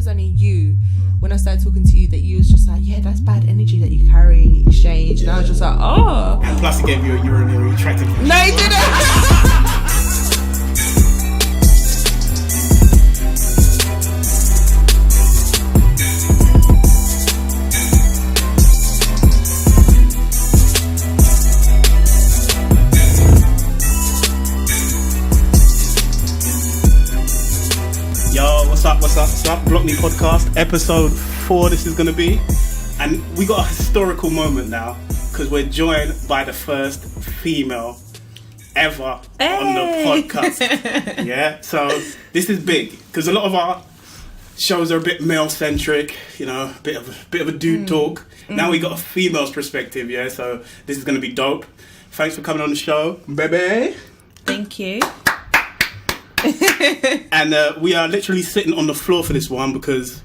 was only you, when I started talking to you, that you was just like, yeah, that's bad energy that you're carrying in exchange. And I was just like, oh. And plus it gave you a urinary tract infection. No, it didn't. What's up? Blockney podcast, episode 4 this is going to be. And we got a historical moment now, because we're joined by the first female ever on the podcast. Yeah, so this is big, because a lot of our shows are a bit male-centric, you know, a bit of a dude talk. Now we got a female's perspective, yeah, so this is going to be dope. Thanks for coming on the show, Bebe. Thank you. And we are literally sitting on the floor for this one because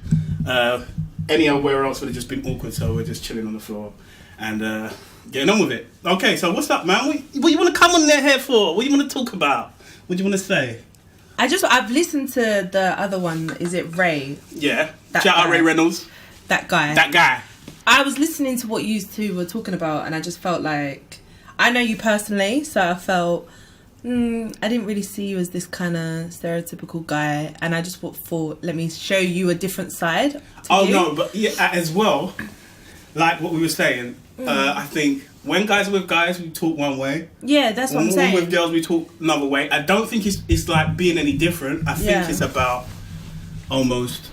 anywhere else would have just been awkward, so we're just chilling on the floor and getting on with it. Okay, so what's up, man? What you want to come on there here for? What do you want to talk about? What do you want to say? I've listened to the other one. Is it Ray? Yeah. Shout out Ray Reynolds. That guy. I was listening to what you two were talking about, and I just felt like, I know you personally, so I felt, I didn't really see you as this kind of stereotypical guy, and I just thought, let me show you a different side. No, but yeah, as well, like what we were saying, I think when guys are with guys, we talk one way. Yeah, that's what I'm saying. When we're with girls, we talk another way. I don't think it's like being any different. I think it's about almost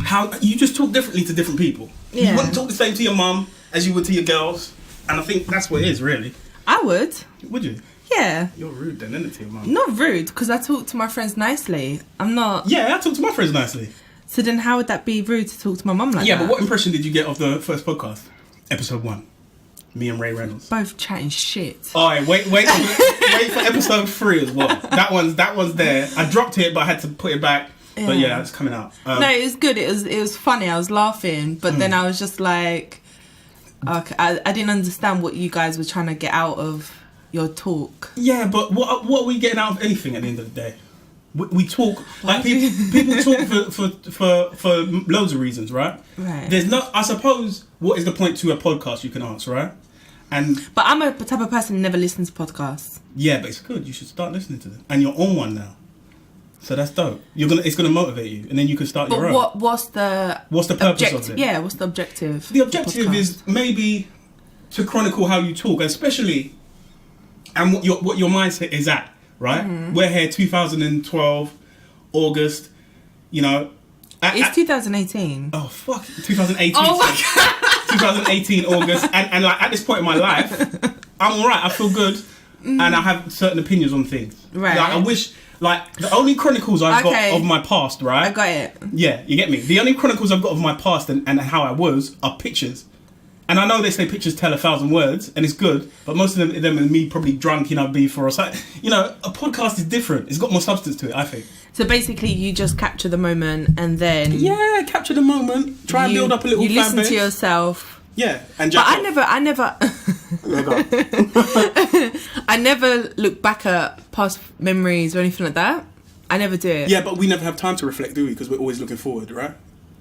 how you just talk differently to different people. Yeah. You wouldn't talk the same to your mum as you would to your girls, and I think that's what it is, really. I would. Would you? Yeah. You're rude then, isn't it, to your mum? Not rude, because I talk to my friends nicely. I'm not... Yeah, I talk to my friends nicely. So then how would that be rude to talk to my mum like that? Yeah, but what impression did you get of the first podcast? Episode 1. Me and Ray Reynolds. Both chatting shit. Alright, wait for episode 3 as well. That one's there. I dropped it, but I had to put it back. Yeah. But yeah, it's coming out. No, it was good. It was funny. I was laughing. But then I was just like... Okay, I didn't understand what you guys were trying to get out of your talk. Yeah, but what are we getting out of anything at the end of the day? We talk like people talk for loads of reasons, right? Right. There's no, I suppose, what is the point to a podcast? You can answer, right? But I'm a type of person who never listens to podcasts. Yeah, but it's good. You should start listening to them, and you're on one now, so that's dope. It's gonna motivate you, and then you can start your own. But what's the purpose of it? Yeah, what's the objective? The objective is maybe to chronicle how you talk, especially. And what your mindset is at, right? Mm-hmm. We're here 2012, August, you know. It's 2018. Oh, fuck. 2018. Oh, my God. 2018, August. And like, at this point in my life, I'm all right. I feel good. And I have certain opinions on things. Right. Like, I wish, like, the only chronicles I've got of my past, right? I got it. Yeah, you get me? The only chronicles I've got of my past and how I was are pictures. And I know they say pictures tell 1,000 words, and it's good, but most of them are me probably drunk in Ibiza or something. You know, a podcast is different. It's got more substance to it, I think. So basically, you just capture the moment and then... Yeah, capture the moment. Try and build up a little fan base. You listen to yourself. Yeah, and but I never... I never look back at past memories or anything like that. I never do it. Yeah, but we never have time to reflect, do we? Because we're always looking forward, right?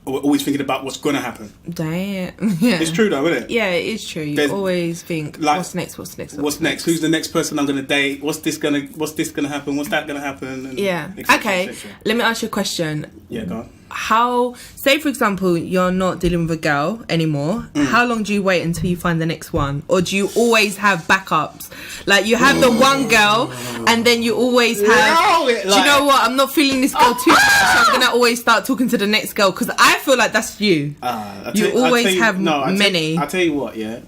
Or we're always thinking about what's going to happen. Damn. Yeah. It's true though, isn't it? Yeah, it is true. You always think, like, what's next? What's next? Who's the next person I'm going to date? What's this going to happen? What's that going to happen? And yeah. Okay. Let me ask you a question. Yeah, go on. Say for example, you're not dealing with a girl anymore. How long do you wait until you find the next one? Or do you always have backups? Like you have the one girl and then you always have... do you know what? I'm not feeling this girl too much, so I'm going to always start talking to the next girl because I feel like that's you. You always have many. I'll tell you what, yeah.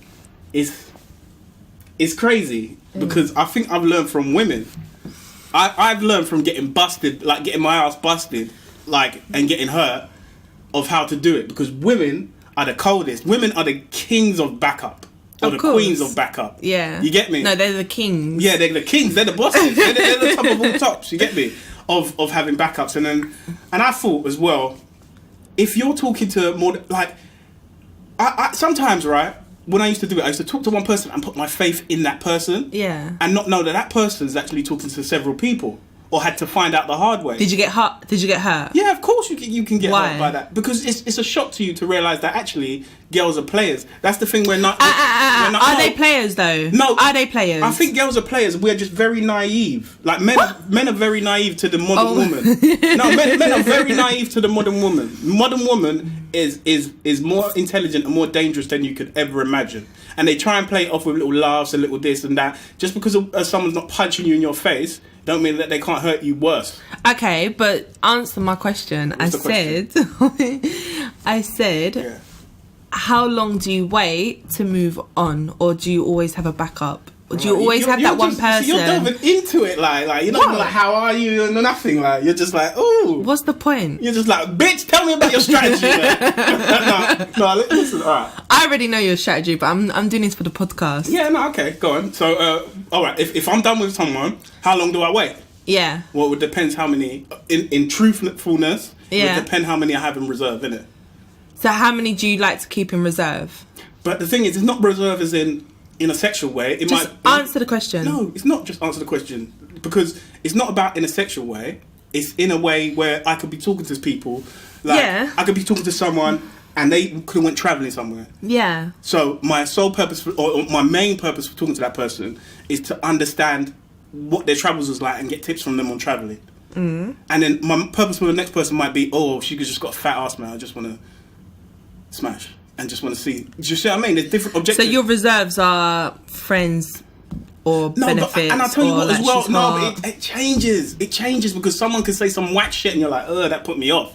It's crazy because I think I've learned from women. I've learned from getting busted, like getting my ass busted, like, and getting hurt, of how to do it, because women are the coldest. Women are the kings of backup, or the queens of backup. Yeah, you get me? No, they're the kings. Yeah, they're the kings. They're the bosses. they're the top of all tops. You get me? Of having backups, and I thought as well, if you're talking to more like, I sometimes, right, when I used to do it, I used to talk to one person and put my faith in that person. Yeah, and not know that person's actually talking to several people. or had to find out the hard way. Did you get hurt? Yeah, of course you can get Why? hurt by that, because it's a shock to you to realise that actually girls are players. That's the thing. Are they players though? No. Are they players? I think girls are players. We're just very naive. Like men are very naive to the modern woman. No, men are very naive to the modern woman. Modern woman is more intelligent and more dangerous than you could ever imagine. And they try and play it off with little laughs and little this and that. Just because someone's not punching you in your face, don't mean that they can't hurt you worse. Okay, but answer my question. I said, Yeah. how long do you wait to move on, or do you always have a backup? Or do you always have that one person? So you're delving into it, like you're not even like, how are you, and nothing. Like you're just like, ooh. What's the point? You're just like, bitch, tell me about your strategy. no, listen. All right. I already know your strategy, but I'm doing this for the podcast. Yeah, no, okay, go on. So, all right, if I'm done with someone, how long do I wait? Yeah. Well, it depends how many. In truthfulness, Yeah. it would depend how many I have in reserve, innit? So how many do you like to keep in reserve? But the thing is, it's not reserve as in a sexual way. It Just answer the question. No, it's not just answer the question, because it's not about in a sexual way. It's in a way where I could be talking to people. Like, Yeah. I could be talking to someone and they could have went travelling somewhere. Yeah. So my sole purpose, or my main purpose for talking to that person, is to understand what their travels was like and get tips from them on travelling. Mm. And then my purpose for the next person might be, oh, she just got a fat ass, man. I just want to smash and just want to see. Do you see what I mean? There's different objectives. So your reserves are friends or benefits. And I'll tell you what as well. she's No, hot. but it changes. It changes because someone can say some whack shit and you're like, oh, that put me off.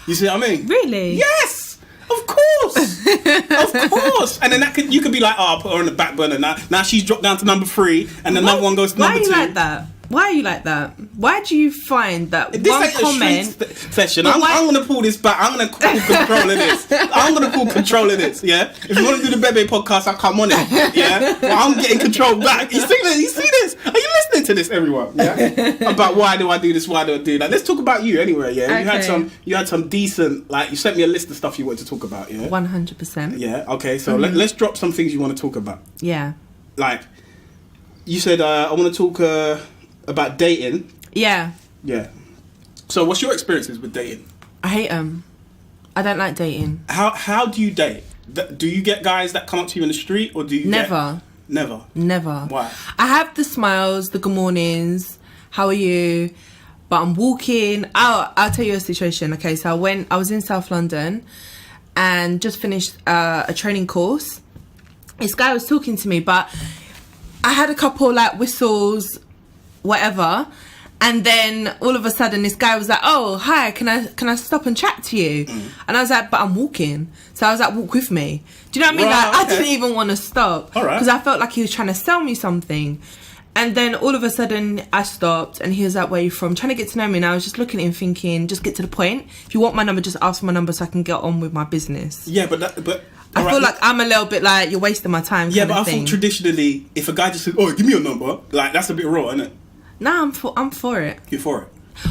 You see what I mean? Really? Yes. Of course. Of course. And then you could be like, oh, I'll put her on the back burner now. Now she's dropped down to number 3 and another one goes to number 2. Why are you like that? Why are you like that? Why do you find that This one ain't comment... a street session. I'm going to pull this back. I'm going to pull control of this. I'm going to pull control of this, yeah? If you want to do the Bebe podcast, I'll come on it, yeah? Well, I'm getting control back. You see this? You see this? Are you listening to this, everyone? Yeah? About why do I do this? Why do I do that? Let's talk about you anyway, yeah? Okay. You had some decent, like, you sent me a list of stuff you wanted to talk about, yeah? 100%. Yeah, okay. So let's drop some things you want to talk about. Yeah. Like, you said, I want to talk... about dating. Yeah. Yeah. So what's your experiences with dating? I hate them. I don't like dating. How do you date? Do you get guys that come up to you in the street, or do you Never. Never? Why? I have the smiles, the good mornings, how are you? But I'm walking. I'll tell you a situation. Okay, so I was in South London and just finished a training course. This guy was talking to me, but I had a couple like whistles, whatever, and then all of a sudden this guy was like, oh, hi, can I stop and chat to you? And I was like, but I'm walking. So I was like, walk with me. Do you know what I mean? Right, like, I okay. didn't even want to stop. All right. Because I felt like he was trying to sell me something. And then all of a sudden I stopped and he was like, where are you from? Trying to get to know me, and I was just looking at him thinking, just get to the point. If you want my number, just ask for my number so I can get on with my business. Yeah, but I feel like I'm a little bit like, you're wasting my time. Yeah, kind but of I thing. thought traditionally, if a guy just said, oh, give me your number, like, that's a bit raw, isn't it? No, I'm for it. You're for it.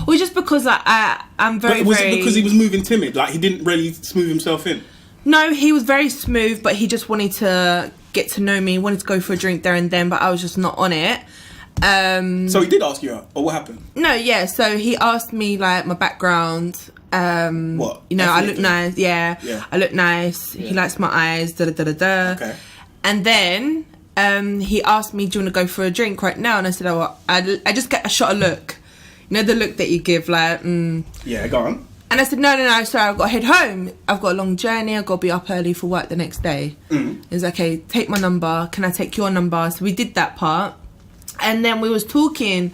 Well, just because I'm very, But was very... it because he was moving timid? Like, he didn't really smooth himself in? No, he was very smooth, but he just wanted to get to know me, wanted to go for a drink there and then, but I was just not on it. So he did ask you out, or what happened? No, yeah, so he asked me, like, my background. What? You know, I look Ethnically? nice, yeah. I look nice. Yeah. He likes my eyes, da-da-da-da-da. Okay. And then he asked me, do you want to go for a drink right now? And I said, oh, I just get a shot of look. You know, the look that you give, like, Yeah, go on. And I said, no, sorry, I've got to head home. I've got a long journey. I've got to be up early for work the next day. He was like, okay, take my number. Can I take your number? So we did that part. And then we was talking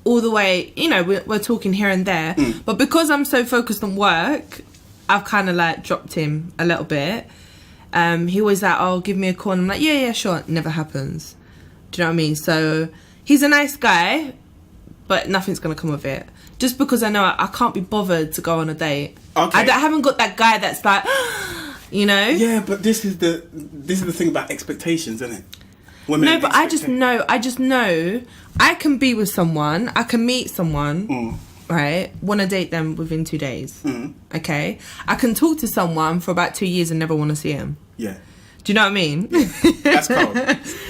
all the way, you know, we're talking here and there. But because I'm so focused on work, I've kind of like dropped him a little bit. He was like, oh, give me a call. And I'm like, yeah, sure. It never happens. Do you know what I mean? So he's a nice guy, but nothing's going to come of it. Just because I know I can't be bothered to go on a date. Okay. I haven't got that guy that's like, you know? Yeah, but this is the thing about expectations, isn't it? Women No, but I just know I can be with someone, I can meet someone, right? Want to date them within 2 days. Okay? I can talk to someone for about 2 years and never want to see him. Yeah. Do you know what I mean? That's cold.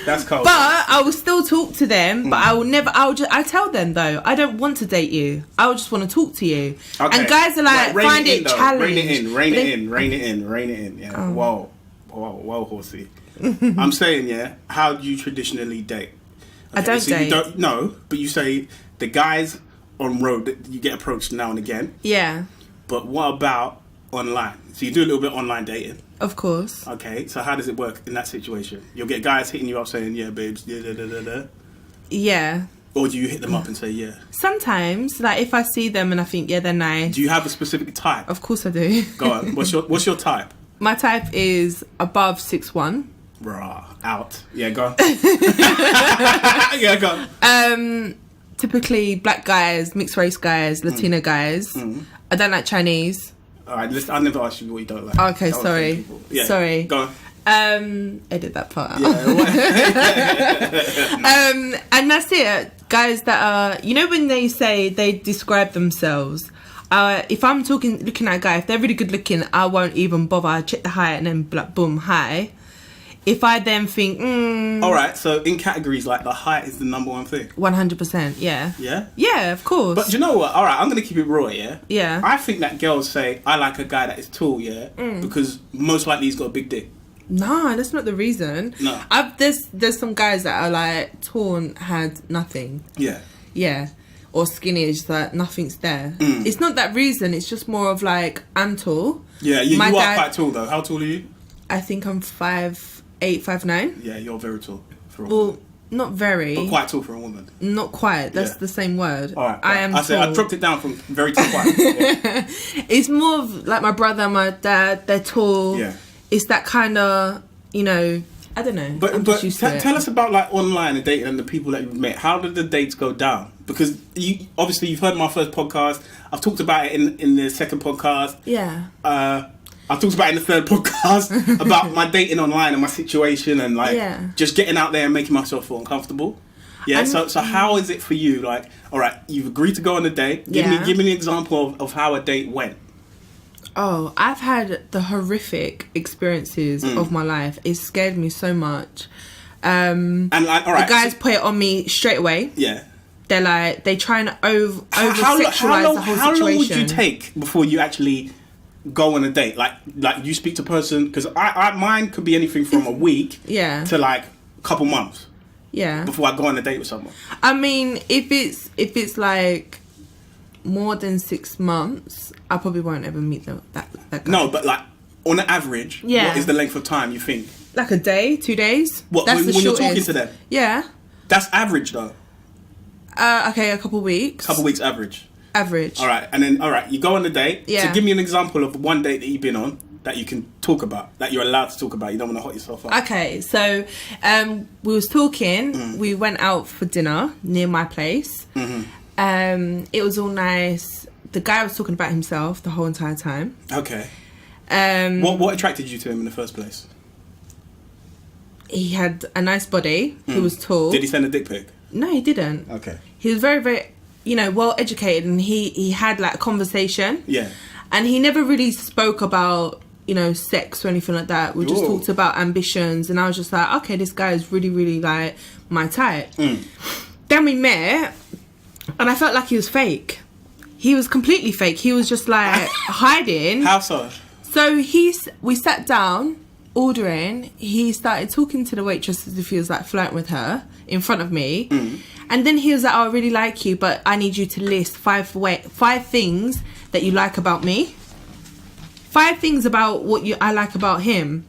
That's cold. But I will still talk to them. But I will never. I tell them though, I don't want to date you. I would just want to talk to you. Okay. And guys are like, Right, find it challenging. Rein it in. Yeah. Oh. Whoa, horsey. I'm saying, yeah. How do you traditionally date? Okay, I don't date. You don't, no, but you say the guys on road that you get approached now and again. Yeah. But what about online? So you do a little bit of online dating. Of course. Okay, so how does it work in that situation? You'll get guys hitting you up saying, yeah, babes, da. Yeah. Or do you hit them up and say, yeah? Sometimes, like if I see them and I think, yeah, they're nice. Do you have a specific type? Of course I do. Go on. What's your type? My type is above 6'1". Rah, out. Yeah, go on. Yeah, go on. Typically black guys, mixed race guys, Latino guys. I don't like Chinese. All right, listen, I never asked you what you don't like. Okay, sorry. Yeah, sorry. Go on. Edit that part out. Yeah, and that's it. Guys that are, you know, when they say they describe themselves. If I'm looking at a guy, if they're really good looking, I won't even bother. I check the height and then boom, hi. If I then think, all right, so in categories, like the height is the number one thing. 100%, yeah. Yeah? Yeah, of course. But do you know what? All right, I'm going to keep it raw, yeah? Yeah. I think that girls say, I like a guy that is tall, yeah? Because most likely he's got a big dick. No, that's not the reason. No. There's some guys that are like tall and had nothing. Yeah. Yeah. Or skinny, it's like nothing's there. It's not that reason, it's just more of like, I'm tall. Yeah, you are quite tall though. How tall are you? I think I'm 5'8", 5'9". Yeah, you're very tall for a Well, woman. not very. But quite tall for a woman. Not quite. That's Yeah. the same word. All right. I am tall. I dropped it down from very tall quite. Yeah. It's more of like my brother, my dad, they're tall. Yeah. It's that kind of, you know, I don't know. But I'm just used to it. tell us about like online and dating and the people that you've met. How did the dates go down? Because you've heard my first podcast. I've talked about it in the second podcast. Yeah. I talked about it in the third podcast about my dating online and my situation and like just getting out there and making myself feel uncomfortable. Yeah. So how is it for you? Like, all right, you've agreed to go on a date. Give me an example of how a date went. Oh, I've had the horrific experiences of my life. It scared me so much. And like, all right, the guys put it on me straight away. Yeah. They're like, they try and over sexualize the whole situation. How long would you take before you actually go on a date? Like you speak to a person, because mine could be anything from a week to like a couple months. Yeah. Before I go on a date with someone. I mean, if it's like more than 6 months, I probably won't ever meet that guy. No, but like on an average, what is the length of time you think? Like a day, 2 days. What, that's when you're talking to them? Yeah. That's average though. Okay, a couple weeks. Couple weeks average. Average. All right, and then you go on the date. Yeah. So give me an example of one date that you've been on that you can talk about, that you're allowed to talk about. You don't want to hot yourself up. Okay, so we was talking. We went out for dinner near my place. It was all nice. The guy was talking about himself the whole entire time. Okay. What attracted you to him in the first place? He had a nice body. He was tall. Did he send a dick pic? No, he didn't. Okay. He was very, very, well educated, and he had like a conversation. Yeah. And he never really spoke about, sex or anything like that. We just talked about ambitions, and I was just like, okay, this guy is really, really like my type. Then we met, and I felt like he was fake. He was completely fake. He was just like hiding. How so? So we sat down ordering. He started talking to the waitress as if he was like flirting with her in front of me. And then he was like, oh, I really like you, but I need you to list 5 things that you like about me. 5 things about what I like about him.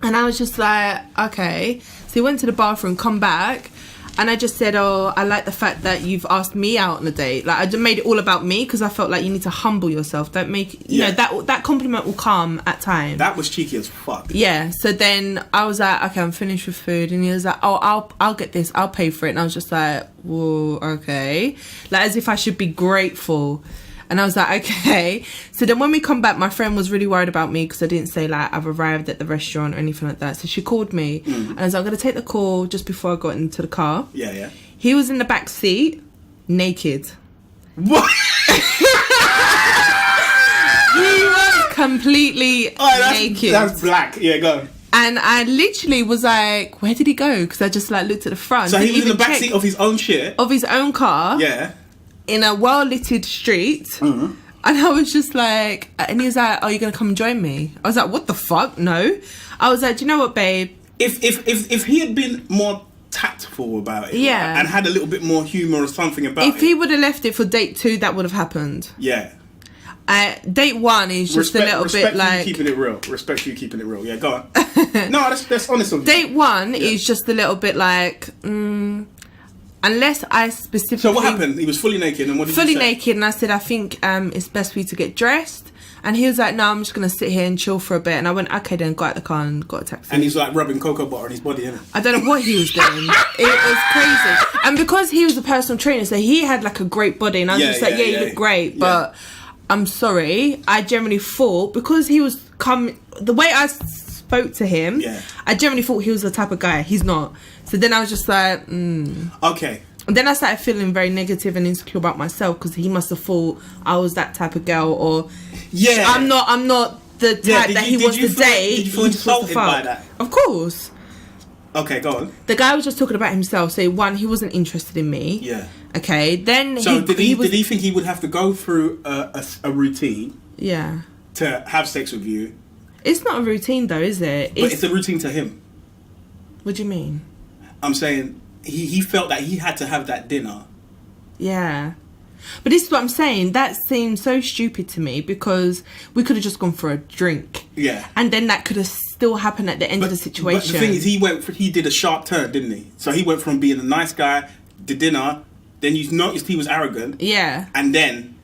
And I was just like, okay. So he went to the bathroom, come back, and I just said, oh, I like the fact that you've asked me out on a date. Like, I just made it all about me, because I felt like you need to humble yourself. Don't make, you know, that compliment will come at times. That was cheeky as fuck. Yeah. So then I was like, okay, I'm finished with food. And he was like, oh, I'll get this. I'll pay for it. And I was just like, whoa, okay. Like, as if I should be grateful. And I was like, okay. So then when we come back, my friend was really worried about me because I didn't say, like, I've arrived at the restaurant or anything like that. So she called me. And I was like, I'm going to take the call just before I got into the car. Yeah, yeah. He was in the back seat, naked. What? He was completely naked. That's black. Yeah, go. And I literally was like, where did he go? Because I just like looked at the front. So he was in the even backseat of his own shit? of his own car. Yeah. In a well-littered street. Mm-hmm. And I was just like, and he was like, "Are you going to come and join me?" I was like, what the fuck? No. I was like, do you know what, babe? If he had been more tactful about it, Yeah. right, and had a little bit more humour or something about it. If he would have left it for date 2, that would have happened. Yeah. Date 1 is just a little bit like... Keeping it real. Respect you keeping it real. Yeah, go on. No, that's honest of you. Date 1 is just a little bit like... unless I specifically... So what happened? He was fully naked, and what did you say? Fully naked, and I said, I think it's best for you to get dressed. And he was like, no, I'm just going to sit here and chill for a bit. And I went, okay, then got out the car and got a taxi. And he's like rubbing cocoa butter on his body, innit? I don't know what he was doing. It was crazy. And because he was a personal trainer, so he had like a great body. And I was just like, you look great. But I'm sorry. I generally thought, because he was the way I spoke to him, I generally thought he was the type of guy. He's not. So then I was just like, Okay. And then I started feeling very negative and insecure about myself, because he must have thought I was that type of girl, or I'm not the type that he wants to date. Did you feel insulted by that? Of course. Okay, go on. The guy was just talking about himself. So 1, he wasn't interested in me. Yeah. Okay. Then so did he think he would have to go through a routine? Yeah. To have sex with you? It's not a routine though, is it? But it's a routine to him. What do you mean? I'm saying he felt that he had to have that dinner. Yeah. But this is what I'm saying. That seems so stupid to me, because we could have just gone for a drink. Yeah. And then that could have still happened at the end of the situation. But the thing is, he did a sharp turn, didn't he? So he went from being a nice guy, the dinner, then you noticed he was arrogant. Yeah. And then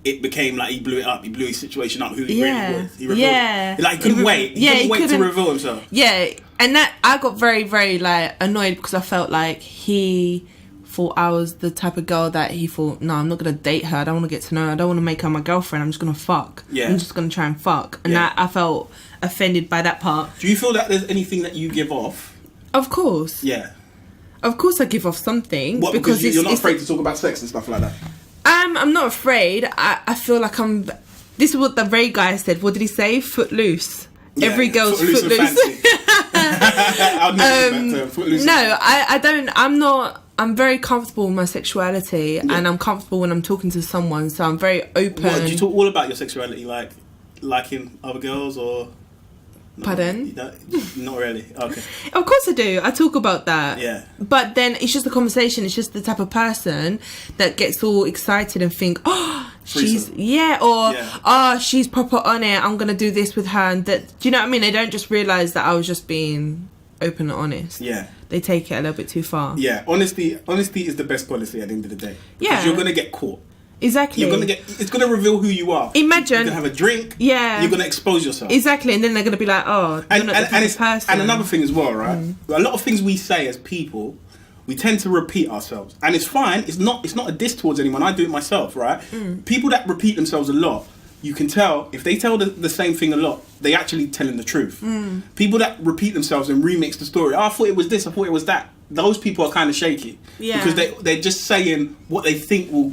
it became like he blew it up. He blew his situation up, who he really was. He revealed it. Like, he couldn't wait. He couldn't wait to reveal himself. Yeah. And that, I got very, very like annoyed, because I felt like he thought I was the type of girl that he thought, no, I'm not going to date her. I don't want to get to know her. I don't want to make her my girlfriend. I'm just going to fuck. Yeah. I'm just going to try and fuck. And I felt offended by that part. Do you feel that there's anything that you give off? Of course. Yeah. Of course I give off something. What, because you're not afraid to talk about sex and stuff like that? I'm not afraid. I feel like this is what the Ray guy said. What did he say? Footloose. Yeah, every girl's footloose. I'll never use that term, footloose. No, I don't. I'm very comfortable with my sexuality, and I'm comfortable when I'm talking to someone, so I'm very open. What, do you talk all about your sexuality, like liking other girls, or... Pardon? Not really. Okay. Of course I do. I talk about that. Yeah. But then it's just a conversation. It's just the type of person that gets all excited and think, oh, she's... Yeah, or, oh, she's proper on it. I'm going to do this with her. And that, do you know what I mean? They don't just realise that I was just being open and honest. Yeah. They take it a little bit too far. Yeah. Honesty is the best policy at the end of the day. Because you're going to get caught. Exactly. It's going to reveal who you are. Imagine. You're going to have a drink. Yeah. You're going to expose yourself. Exactly. And then they're going to be like, oh, you're not the type of person. And another thing as well, right? A lot of things we say as people, we tend to repeat ourselves. And it's fine. It's not a diss towards anyone. I do it myself, right? People that repeat themselves a lot, you can tell, if they tell the same thing a lot, they actually telling the truth. People that repeat themselves and remix the story, oh, I thought it was this, I thought it was that. Those people are kind of shaky. Yeah. Because they're just saying what they think will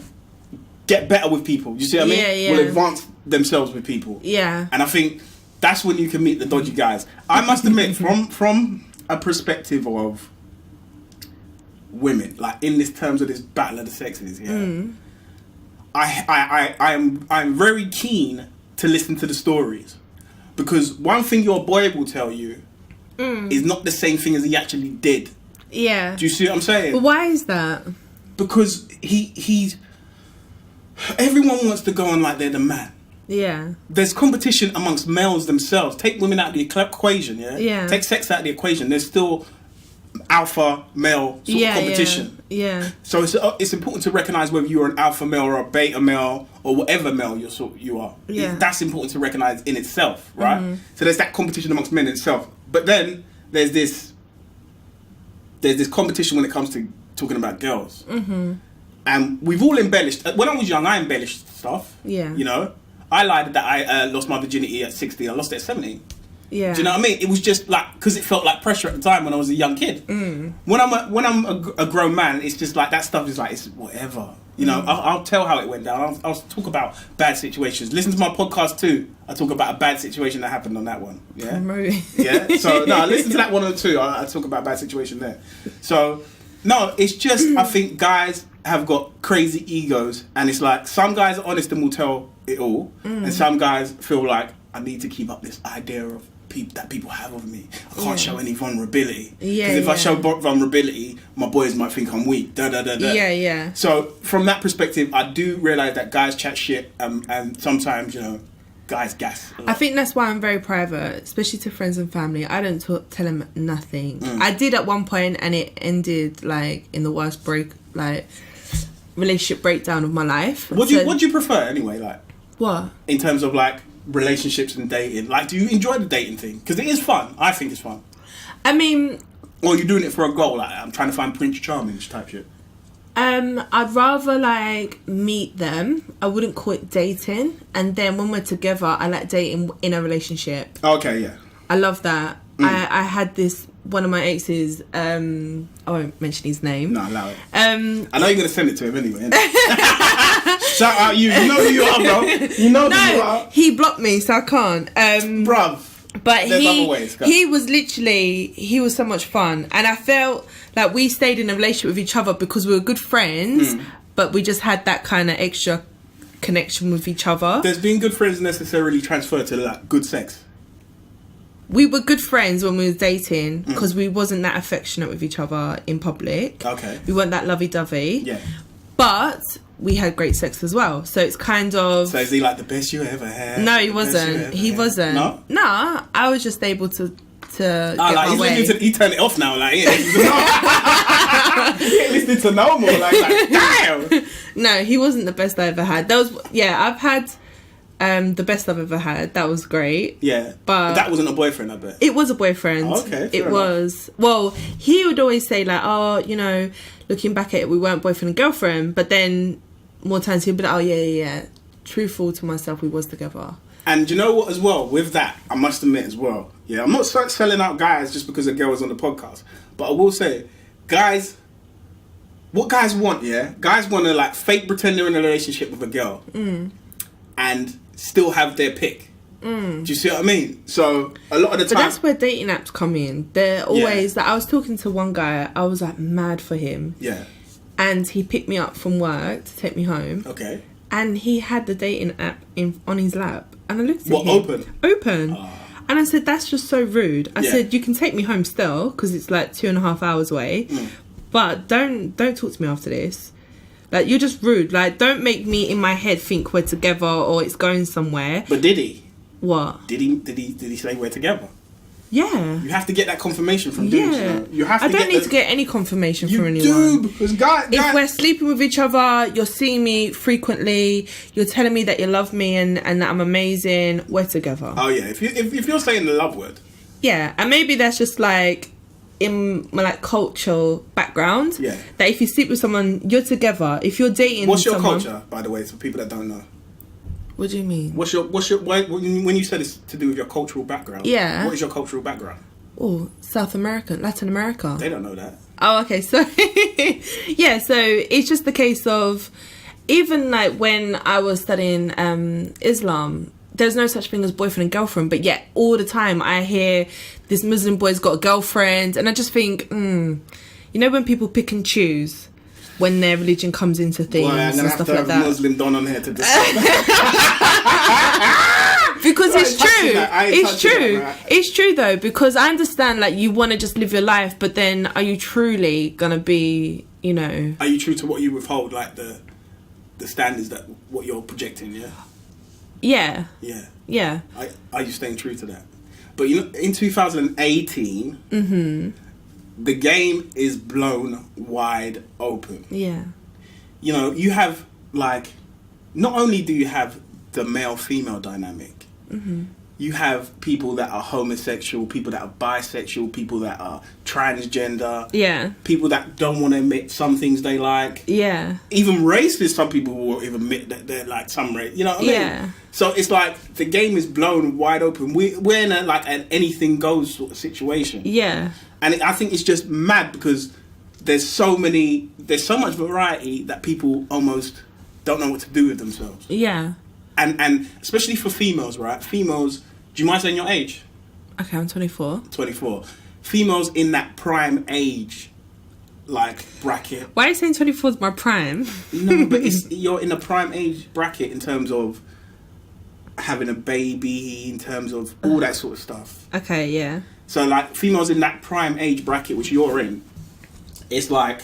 get better with people. You see what I mean? Yeah. Will advance themselves with people. Yeah. And I think that's when you can meet the dodgy guys. I must admit, from a perspective of women, like in this terms of this battle of the sexes, I'm very keen to listen to the stories, because one thing your boy will tell you is not the same thing as he actually did. Yeah. Do you see what I'm saying? But why is that? Because he's everyone wants to go on like they're the man. Yeah. There's competition amongst males themselves. Take women out of the equation, yeah? Take sex out of the equation. There's still alpha male sort of competition. Yeah. So it's important to recognise whether you're an alpha male or a beta male or whatever male you are. Yeah. That's important to recognise in itself, right? So there's that competition amongst men itself. But then there's this competition when it comes to talking about girls. And we've all embellished. When I was young, I embellished stuff. Yeah. You know, I lied that I lost my virginity at 16. I lost it at 17. Yeah. Do you know what I mean? It was just like, because it felt like pressure at the time when I was a young kid. When I'm a grown man, it's just like that stuff is like, it's whatever. You know, I'll tell how it went down. I'll talk about bad situations. Listen to my podcast too. I talk about a bad situation that happened on that one. Yeah, yeah. So no, listen to that one or two. I talk about a bad situation there. So no, it's just I think guys have got crazy egos, and it's like some guys are honest and will tell it all, and some guys feel like I need to keep up this idea of that people have of me. I can't show any vulnerability. Because if I show vulnerability, my boys might think I'm weak. Yeah. So from that perspective, I do realise that guys chat shit, and sometimes, you know, guys gas. I think that's why I'm very private, especially to friends and family. I don't tell them nothing. I did at one point, and it ended like in the worst relationship breakdown of my life. What do you prefer anyway? Like what in terms of like relationships and dating? Like, do you enjoy the dating thing? Because it is fun. I think it's fun. I mean, or you're doing it for a goal, like I'm trying to find Prince Charming type shit. I'd rather like meet them. I wouldn't call it dating. And then when we're together, I like dating in a relationship. Okay, yeah. I love that. I had one of my exes, I won't mention his name. No, allow it. I know you're going to send it to him anyway. Shout out you. You know who you are, bro. You know who you are. He blocked me, so I can't. Bruv. But he was so much fun. And I felt like we stayed in a relationship with each other because we were good friends, but we just had that kind of extra connection with each other. Does being good friends necessarily transfer to like good sex? We were good friends when we were dating because we wasn't that affectionate with each other in public. Okay. We weren't that lovey-dovey. Yeah. But we had great sex as well. So it's kind of... So is he like the best you ever had? No, he wasn't. He wasn't. No? Nah, I was just able to get my way. He turned it off now. Like, he ain't listening to no more. Like, damn. No, he wasn't the best I ever had. I've had... the best I've ever had. That was great. Yeah. But that wasn't a boyfriend, I bet. It was a boyfriend. Oh, okay. It was. Well, he would always say like, oh, you know, looking back at it, we weren't boyfriend and girlfriend. But then more times he'd be like, oh, yeah. Truthful to myself, we was together. And you know what as well? With that, I must admit as well. Yeah, I'm not selling out guys just because a girl was on the podcast. But I will say, guys, what guys want, yeah? Guys want to like fake pretend they're in a relationship with a girl. And still have their pick. Do you see what I mean? So a lot of the time, but that's where dating apps come in. They're always like, I was talking to one guy, I was like mad for him. Yeah. And he picked me up from work to take me home. Okay. And he had the dating app on his lap, and I looked at him. Open. And I said, that's just so rude. I said, you can take me home still because it's like 2.5 hours away, but don't talk to me after this. Like, you're just rude. Like, don't make me in my head think we're together or it's going somewhere. But did he? What? Did he say we're together? Yeah. You have to get that confirmation from dudes. Yeah. You have to I don't need to get any confirmation from anyone. You do, because if we're sleeping with each other, you're seeing me frequently, you're telling me that you love me and that I'm amazing, we're together. Oh yeah, if you're saying the love word. Yeah, and maybe that's just like in my like cultural background. Yeah. That if you sleep with someone, you're together. If you're dating What's your someone, culture, by the way, for people that don't know? What do you mean? What's your when you said it's to do with your cultural background? Yeah. What is your cultural background? Oh, South America, Latin America. They don't know that. Oh, okay. So, yeah. So it's just the case of even like when I was studying Islam, there's no such thing as boyfriend and girlfriend, but yet all the time I hear this Muslim boy's got a girlfriend, and I just think, you know, when people pick and choose when their religion comes into things and stuff like that. Muslim Don on here to discuss. Because it's true. It's true. It's true though, because I understand like you want to just live your life, but then are you truly gonna be, you know? Are you true to what you withhold, like the standards that what you're projecting? Yeah. Yeah. Yeah. Yeah. Are you staying true to that? But you know, in 2018, the game is blown wide open. Yeah. You know, you have like, not only do you have the male-female dynamic, you have people that are homosexual, people that are bisexual, people that are transgender, people that don't want to admit some things they like, even racist. Some people will even admit that they're like some race. You know what I mean? So it's like the game is blown wide open. We're in an anything goes sort of situation. Yeah, and I think it's just mad because there's so much variety that people almost don't know what to do with themselves. Yeah. And especially for females, right? Females, do you mind saying your age? Okay, I'm 24. 24. Females in that prime age, like, bracket. Why are you saying 24 is my prime? No, but you're in a prime age bracket in terms of having a baby, in terms of all that sort of stuff. Okay, yeah. So, like, females in that prime age bracket, which you're in, it's like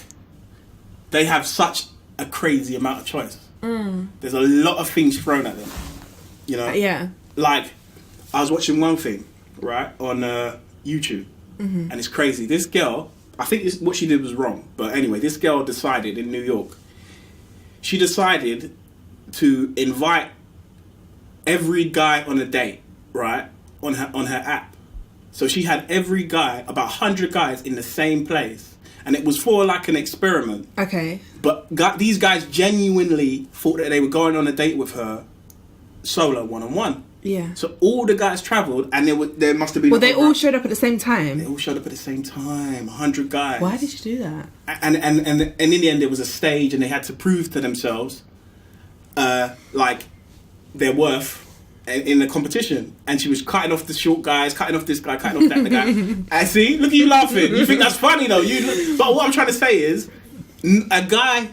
they have such a crazy amount of choice. There's a lot of things thrown at them, you know? Yeah. Like, I was watching one thing, right, on YouTube, and it's crazy. This girl, I think what she did was wrong, but anyway, this girl decided in New York, she decided to invite every guy on a date, right, on her app. So she had every guy, about 100 guys in the same place. And it was for like an experiment. Okay. But these guys genuinely thought that they were going on a date with her solo, one-on-one. Yeah. So all the guys travelled, and there must have been... Well, they all showed up at the same time? They all showed up at the same time, 100 guys. Why did you do that? And in the end, there was a stage, and they had to prove to themselves, like, their worth in the competition. And she was cutting off the short guys, cutting off this guy, cutting off that guy. I see, look at you laughing. You think that's funny though. But what I'm trying to say is, a guy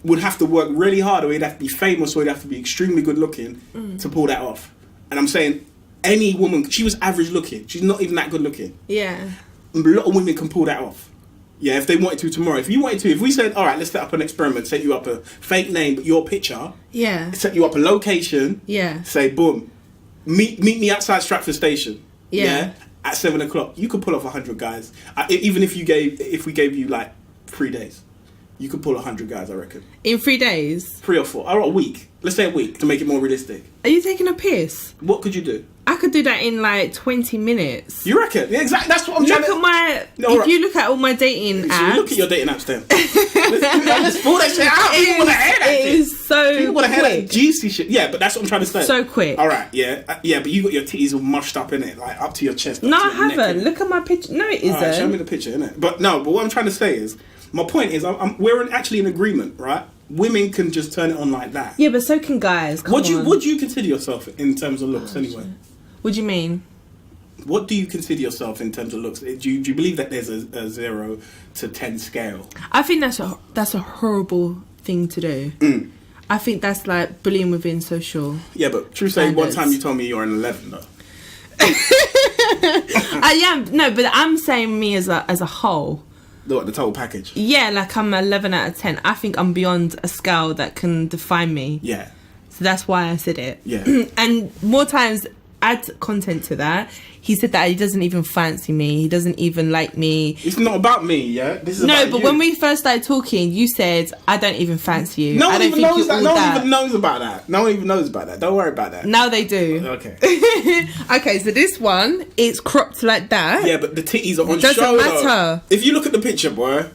would have to work really hard, or he'd have to be famous, or he'd have to be extremely good looking to pull that off. And I'm saying, any woman, she was average looking. She's not even that good looking. Yeah. A lot of women can pull that off. Yeah, if they wanted to tomorrow. If you wanted to, if we said, all right, let's set up an experiment, set you up a fake name, but your picture. Yeah. Set you up a location. Yeah. Say, boom, meet me outside Stratford Station. Yeah. At 7:00, you could pull off 100 guys. Even if we gave you like 3 days, you could pull 100 guys, I reckon. In 3 days? 3 or 4, or a week. Let's say a week to make it more realistic. Are you taking a piss? What could you do? I could do that in like 20 minutes. You reckon? Yeah, exactly. That's what I'm trying to... If you look at all my dating apps... So look at your dating apps then. let's pull that shit out. People want to hear that shit. It is so People want to hear that juicy shit. Yeah, but that's what I'm trying to say. So quick. All right, yeah. Yeah, but you got your titties all mushed up in it, like up to your chest. No, I haven't. Look at my picture. No, it isn't. All right, show me the picture, innit? But what I'm trying to say is, my point is, we're actually in agreement, right? Women can just turn it on like that. Yeah, but so can guys. What do you consider yourself in terms of looks, anyway? Shit. What do you mean? What do you consider yourself in terms of looks? Do you believe that there's a 0 to 10 scale? I think that's a horrible thing to do. I think that's like bullying within social. Yeah, but true say, one time you told me you're an 11 though. I am. No, but I'm saying me as a whole. The total package? Yeah, like I'm 11 out of 10. I think I'm beyond a scale that can define me. Yeah. So that's why I said it. Yeah. And more times, add content to that. He said that he doesn't even fancy me. He doesn't even like me. It's not about me, yeah? This is no, about but you. When we first started talking, you said, I don't even fancy you. No I one don't even think knows you're that. all No one that. even knows about that. No one even knows about that. Don't worry about that. Now they do. Okay. Okay, so this one, it's cropped like that. Yeah, but the titties are on Doesn't show, matter. though. If you look at the picture, boy,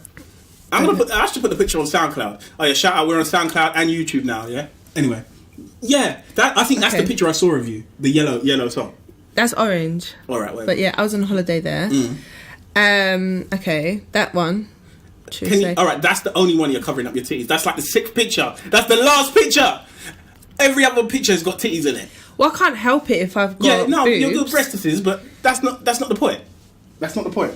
I should put the picture on SoundCloud. Oh yeah, shout out, we're on SoundCloud and YouTube now, yeah? Anyway. Yeah, I think that's the picture I saw of you. The yellow top. That's orange. Alright, wait. But yeah, I was on holiday there. Okay, that one. Alright, that's the only one you're covering up your titties. That's like the 6th picture. That's the last picture. Every other picture has got titties in it. Well, I can't help it if I've got boobs. You're good breastises, but that's not the point. That's not the point.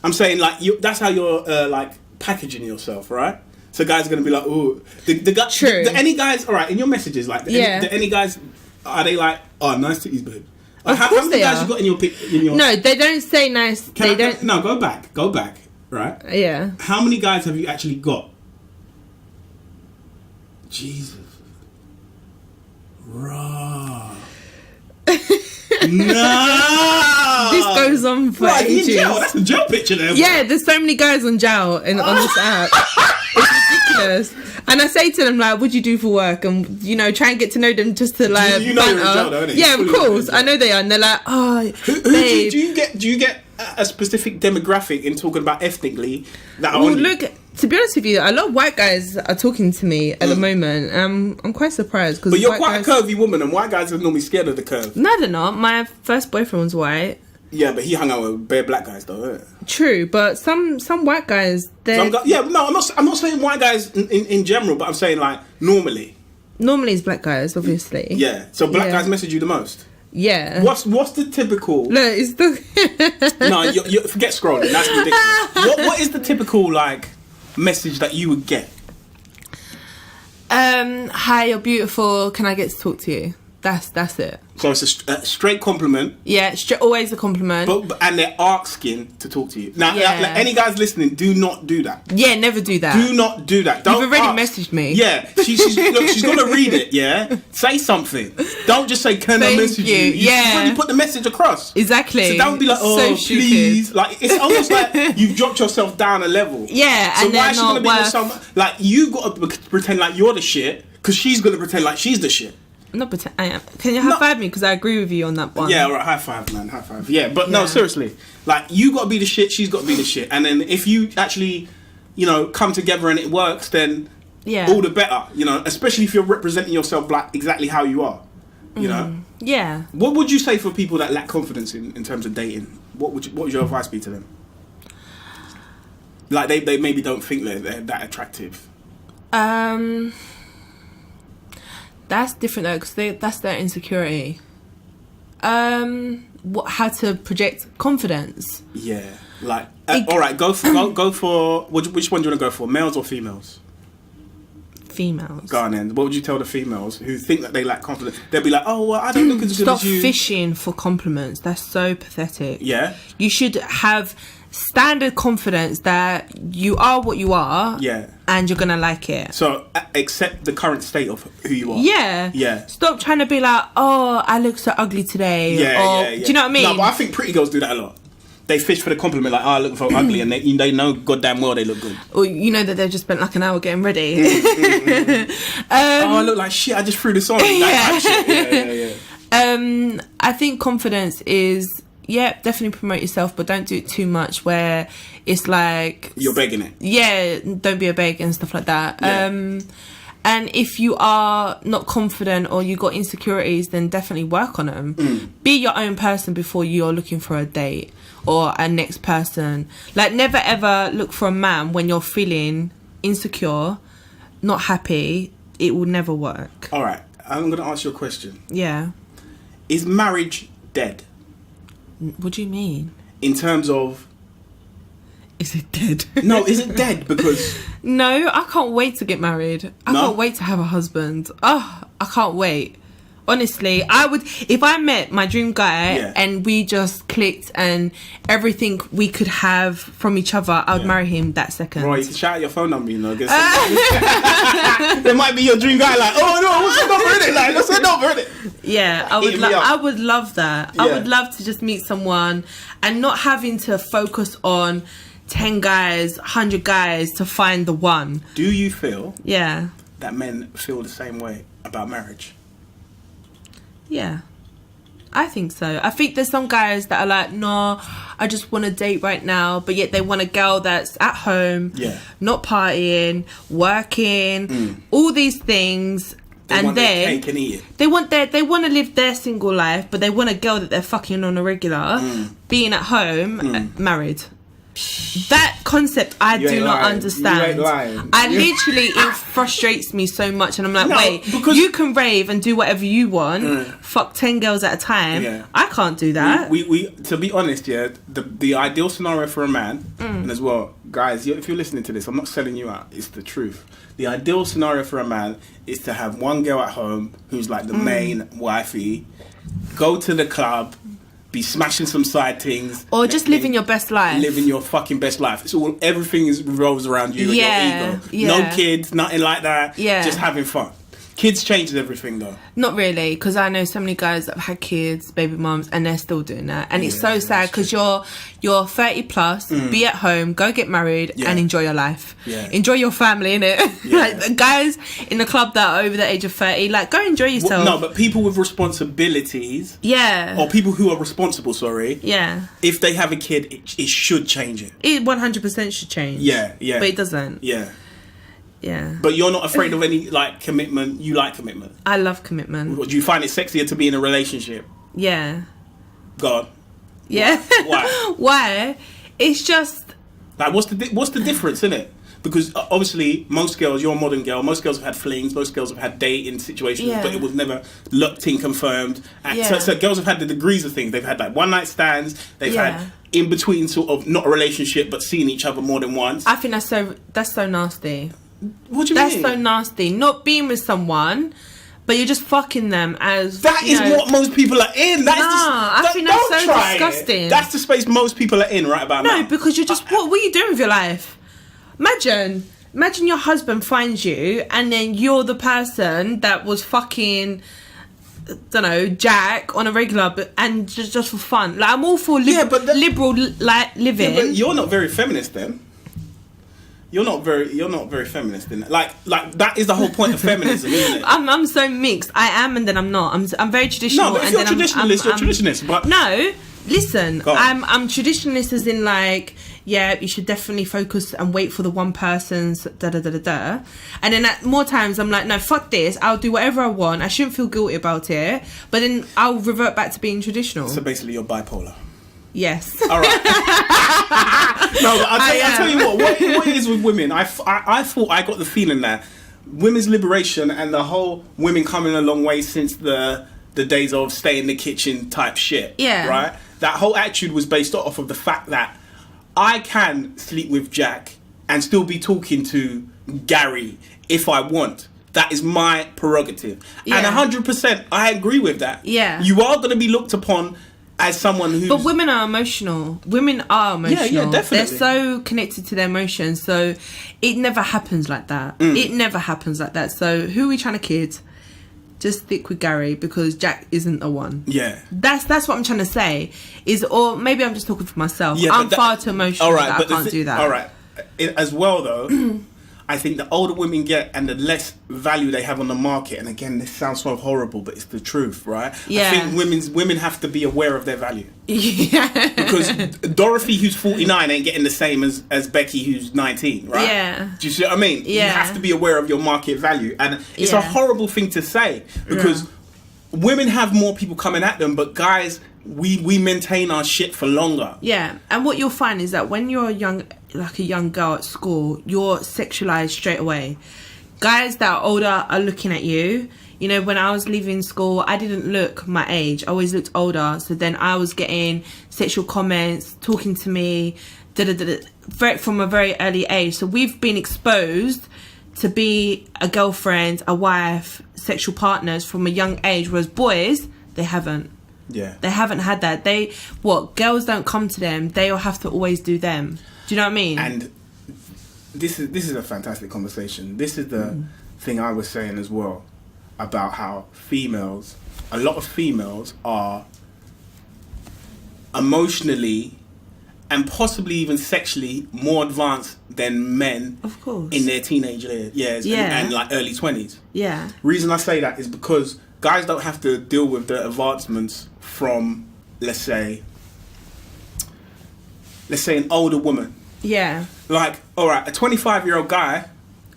I'm saying like that's how you're like packaging yourself, right? So guys are gonna be like, oh, the guy. True. Any guys, all right, in your messages, like, any guys, are they like, oh, nice titties, babe? Like, how many guys you got in your? No, they don't say nice. Don't. No, go back, right? Yeah. How many guys have you actually got? Jesus. Raw. No. This goes on for ages. Jail? That's a jail picture there. Yeah, there's so many guys on jail on this app. It's ridiculous. And I say to them like, "What do you do for work?" And try and get to know them just to like you know banter. you're in jail, though, innit? Yeah, of course. I know they are, and they're like, "Oh, who do you get a specific demographic in talking about ethnically that are on you? Look, to be honest with you, a lot of white guys are talking to me at the moment. I'm quite surprised because. But you're quite a curvy woman, and white guys are normally scared of the curve. No, they're not. My first boyfriend was white. Yeah, but he hung out with bare black guys, though. Yeah. True, but some white guys, I'm not saying white guys in general, but I'm saying like normally it's black guys, obviously. Yeah, so black guys message you the most. Yeah. What's the typical? No, it's the. No, you forget scrolling. That's ridiculous. What is the typical like message that you would get? Hi, you're beautiful. Can I get to talk to you? That's it. So it's a straight compliment. Yeah, always a compliment. And they're asking to talk to you. Now, like, any guys listening, do not do that. Yeah, never do that. Do not do that. You've already messaged me. Yeah, she's going to read it, yeah? Say something. Don't just say, can I message you? Yeah. When you put the message across. Exactly. So don't be like, oh, so please. Like, it's almost like you've dropped yourself down a level. Yeah, so and why is she going to be with someone... Like, you got to pretend like you're the shit, because she's going to pretend like she's the shit. Not pretend. I am. Can you high five me? Because I agree with you on that one. Yeah, alright. High five, man. High five. Yeah, but no, seriously. Like, you got to be the shit. She's got to be the shit. And then if you actually, come together and it works, then all the better. Especially if you're representing yourself like exactly how you are. You know. Yeah. What would you say for people that lack confidence in terms of dating? What would your advice be to them? Like they maybe don't think they're that attractive. That's different though, because that's their insecurity. How to project confidence? Yeah, like all right, go for which one do you want to go for? Males or females? Females. Go on then. What would you tell the females who think that they lack confidence? They'll be like, oh, well, I don't look as good as you. Stop fishing for compliments. That's so pathetic. Yeah. You should have standard confidence that you are what you are. Yeah. And you're gonna like it. So accept the current state of who you are. Yeah. Yeah. Stop trying to be like, oh, I look so ugly today. Yeah. Do you know what I mean? No, but I think pretty girls do that a lot. They fish for the compliment, like, oh, I look so ugly, and they know goddamn well they look good. Or you know that they've just spent like an hour getting ready. Oh, I look like shit, I just threw this on. That type shit. Yeah. I think confidence is, definitely promote yourself, but don't do it too much where it's like... You're begging it. Yeah, don't be a beg and stuff like that. Yeah. And if you are not confident or you got insecurities, then definitely work on them. Be your own person before you're looking for a date or a next person. Like, never ever look for a man when you're feeling insecure, not happy. It will never work. All right, I'm going to ask you a question. Yeah. Is marriage dead? What do you mean? In terms of... Is it dead? No, is it dead? Because... No, I can't wait to get married. I can't wait to have a husband. Oh, I can't wait. Honestly, I would... If I met my dream guy and we just clicked and everything we could have from each other, I would marry him that second. Right, you can shout out your phone number, There might be your dream guy like, oh no, what's the number in it? Like, what's the number in it? Yeah, I would love that. Yeah. I would love to just meet someone and not having to focus on 10 guys, 100 guys to find the one. Do you feel that men feel the same way about marriage? Yeah, I think so. I think there's some guys that are like, no, I just want to date right now, but yet they want a girl that's at home, not partying, working, all these things. They want their cake and eat it. They want to live their single life, but they want a girl that they're fucking on a regular, being at home, married. That concept I do not understand. I literally, it frustrates me so much, and I'm like, wait, you can rave and do whatever you want, fuck 10 girls at a time. I can't do that. We to be honest, the ideal scenario for a man, and as well, guys, if you're listening to this, I'm not selling you out, it's the truth. The ideal scenario for a man is to have one girl at home who's like the main wifey, go to the club, be smashing some side things, or just living your best life. Living your fucking best life. It's all, everything revolves around you and your ego. Yeah. No kids, nothing like that. Yeah. Just having fun. Kids changes everything though. Not really, because I know so many guys that have had kids, baby mums, and they're still doing that. And it's so sad because you're 30 plus, be at home, go get married, and enjoy your life. Yeah. Enjoy your family, innit? Yeah. Like the guys in the club that are over the age of 30, like, go enjoy yourself. Well, no, but people with responsibilities, or people who are responsible, if they have a kid, it should change it. It 100% should change. Yeah. But it doesn't. Yeah. But you're not afraid of any, like, commitment. You like commitment. I love commitment. Do you find it sexier to be in a relationship? Yeah. God. Yeah. Why? Why? It's just... Like, what's the difference, innit? Because obviously, most girls, you're a modern girl, most girls have had flings, most girls have had dating situations, but it was never locked in, confirmed. And so girls have had the degrees of things. They've had like one night stands, they've had in between sort of not a relationship, but seeing each other more than once. I think that's so nasty. What do you mean? That's so nasty. Not being with someone, but you're just fucking them as... That is what most people are in. I think that's so disgusting. That's the space most people are in right about now. No, because you're just... What are you doing with your life? Imagine your husband finds you and then you're the person that was fucking, don't know, Jack on a regular, and just for fun. Like, I'm all for liberal like living. Yeah, but you're not very feminist then. You're not very feminist in that. Like that is the whole point of feminism, isn't it? I'm so mixed. I am and then I'm not. I'm very traditional. No, but if you're traditionalist, you're traditionalist. But no, listen, I'm traditionalist as in like, yeah, you should definitely focus and wait for the one person's da-da-da-da-da. And then at more times I'm like, no, fuck this. I'll do whatever I want. I shouldn't feel guilty about it. But then I'll revert back to being traditional. So basically you're bipolar. Yes. All right. No, but I'll tell you what it is with women. I thought I got the feeling that women's liberation and the whole women coming a long way since the days of stay in the kitchen type shit. Yeah. Right? That whole attitude was based off of the fact that I can sleep with Jack and still be talking to Gary if I want. That is my prerogative. Yeah. And 100% I agree with that. Yeah. You are going to be looked upon as someone who's... But women are emotional. Women are emotional. Yeah, definitely. They're so connected to their emotions. So it never happens like that. It never happens like that. So who are we trying to kid? Just stick with Gary because Jack isn't the one. Yeah. That's what I'm trying to say. Or maybe I'm just talking for myself. Yeah, I'm far too emotional that I can't do that. All right. As well, though, I think the older women get and the less value they have on the market, and again, this sounds so horrible, but it's the truth, right? Yeah. I think women have to be aware of their value. Yeah. Because Dorothy, who's 49, ain't getting the same as Becky, who's 19, right? Yeah. Do you see what I mean? Yeah. You have to be aware of your market value. And it's a horrible thing to say because women have more people coming at them, but guys, we maintain our shit for longer. Yeah. And what you'll find is that when you're a young girl at school, you're sexualized straight away. Guys that are older are looking at you. You know, when I was leaving school, I didn't look my age. I always looked older. So then I was getting sexual comments, talking to me, from a very early age. So we've been exposed to be a girlfriend, a wife, sexual partners from a young age. Whereas boys, they haven't. Yeah. They haven't had that. Girls don't come to them. They'll have to always do them. Do you know what I mean? And this is a fantastic conversation. This is the thing I was saying as well about how a lot of females are emotionally and possibly even sexually more advanced than men, of course, in their teenage years and like early 20s. Yeah. Reason I say that is because guys don't have to deal with the advancements from, let's say an older woman. Yeah. Like, all right, a 25-year-old guy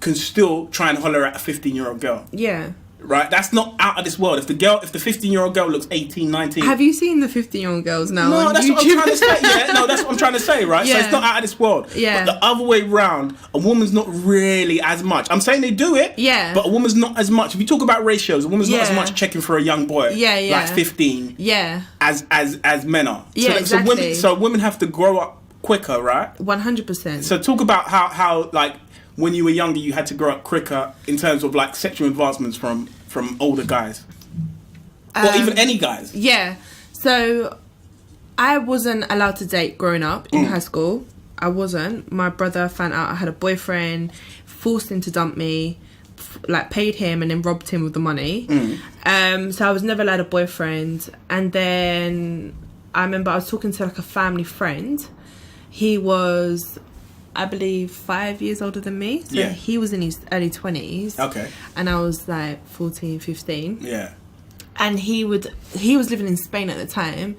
can still try and holler at a 15-year-old girl. Yeah. Right? That's not out of this world. If the 15-year-old girl looks 18, 19... Have you seen the 15-year-old girls now No, on that's YouTube? what I'm trying to say. Yeah, no, that's what I'm trying to say, right? Yeah. So it's not out of this world. Yeah. But the other way round, a woman's not really as much. I'm saying they do it, yeah, but a woman's not as much. If you talk about ratios, a woman's not as Yeah. much checking for a young boy, like 15, yeah, as men are. Yeah, exactly. So women have to grow up quicker, right? 100%. So talk about how like when you were younger, you had to grow up quicker in terms of like sexual advancements from older guys, or even any guys. Yeah. So I wasn't allowed to date growing up in high school. I wasn't. My brother found out I had a boyfriend, forced him to dump me, like paid him and then robbed him of the money. So I was never allowed a boyfriend. And then I remember I was talking to like a family friend. He was, I believe, 5 years older than me. So he was in his early 20s. Okay. And I was like 14, 15. Yeah. And he was living in Spain at the time.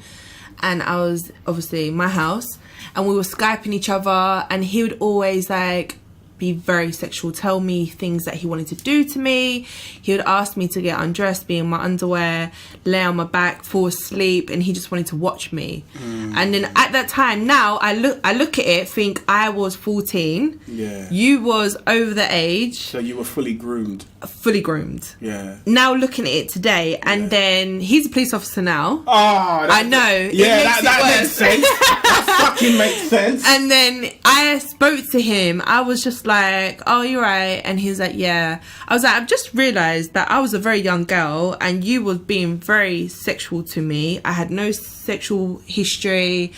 And I was obviously in my house. And we were Skyping each other. And he would always like be very sexual, tell me things that he wanted to do to me. He would ask me to get undressed, be in my underwear, lay on my back, fall asleep, and he just wanted to watch me. And then at that time, now I look at it, think I was 14. Yeah. You was over the age. So you were fully groomed. Fully groomed. Yeah. Now looking at it today, and then he's a police officer now. Oh, I know. Yeah, that makes sense. That fucking makes sense. And then I spoke to him. I was just like, "Oh, you're right," and he was like, "Yeah." I was like, "I've just realised that I was a very young girl, and you was being very sexual to me. I had no sexual history."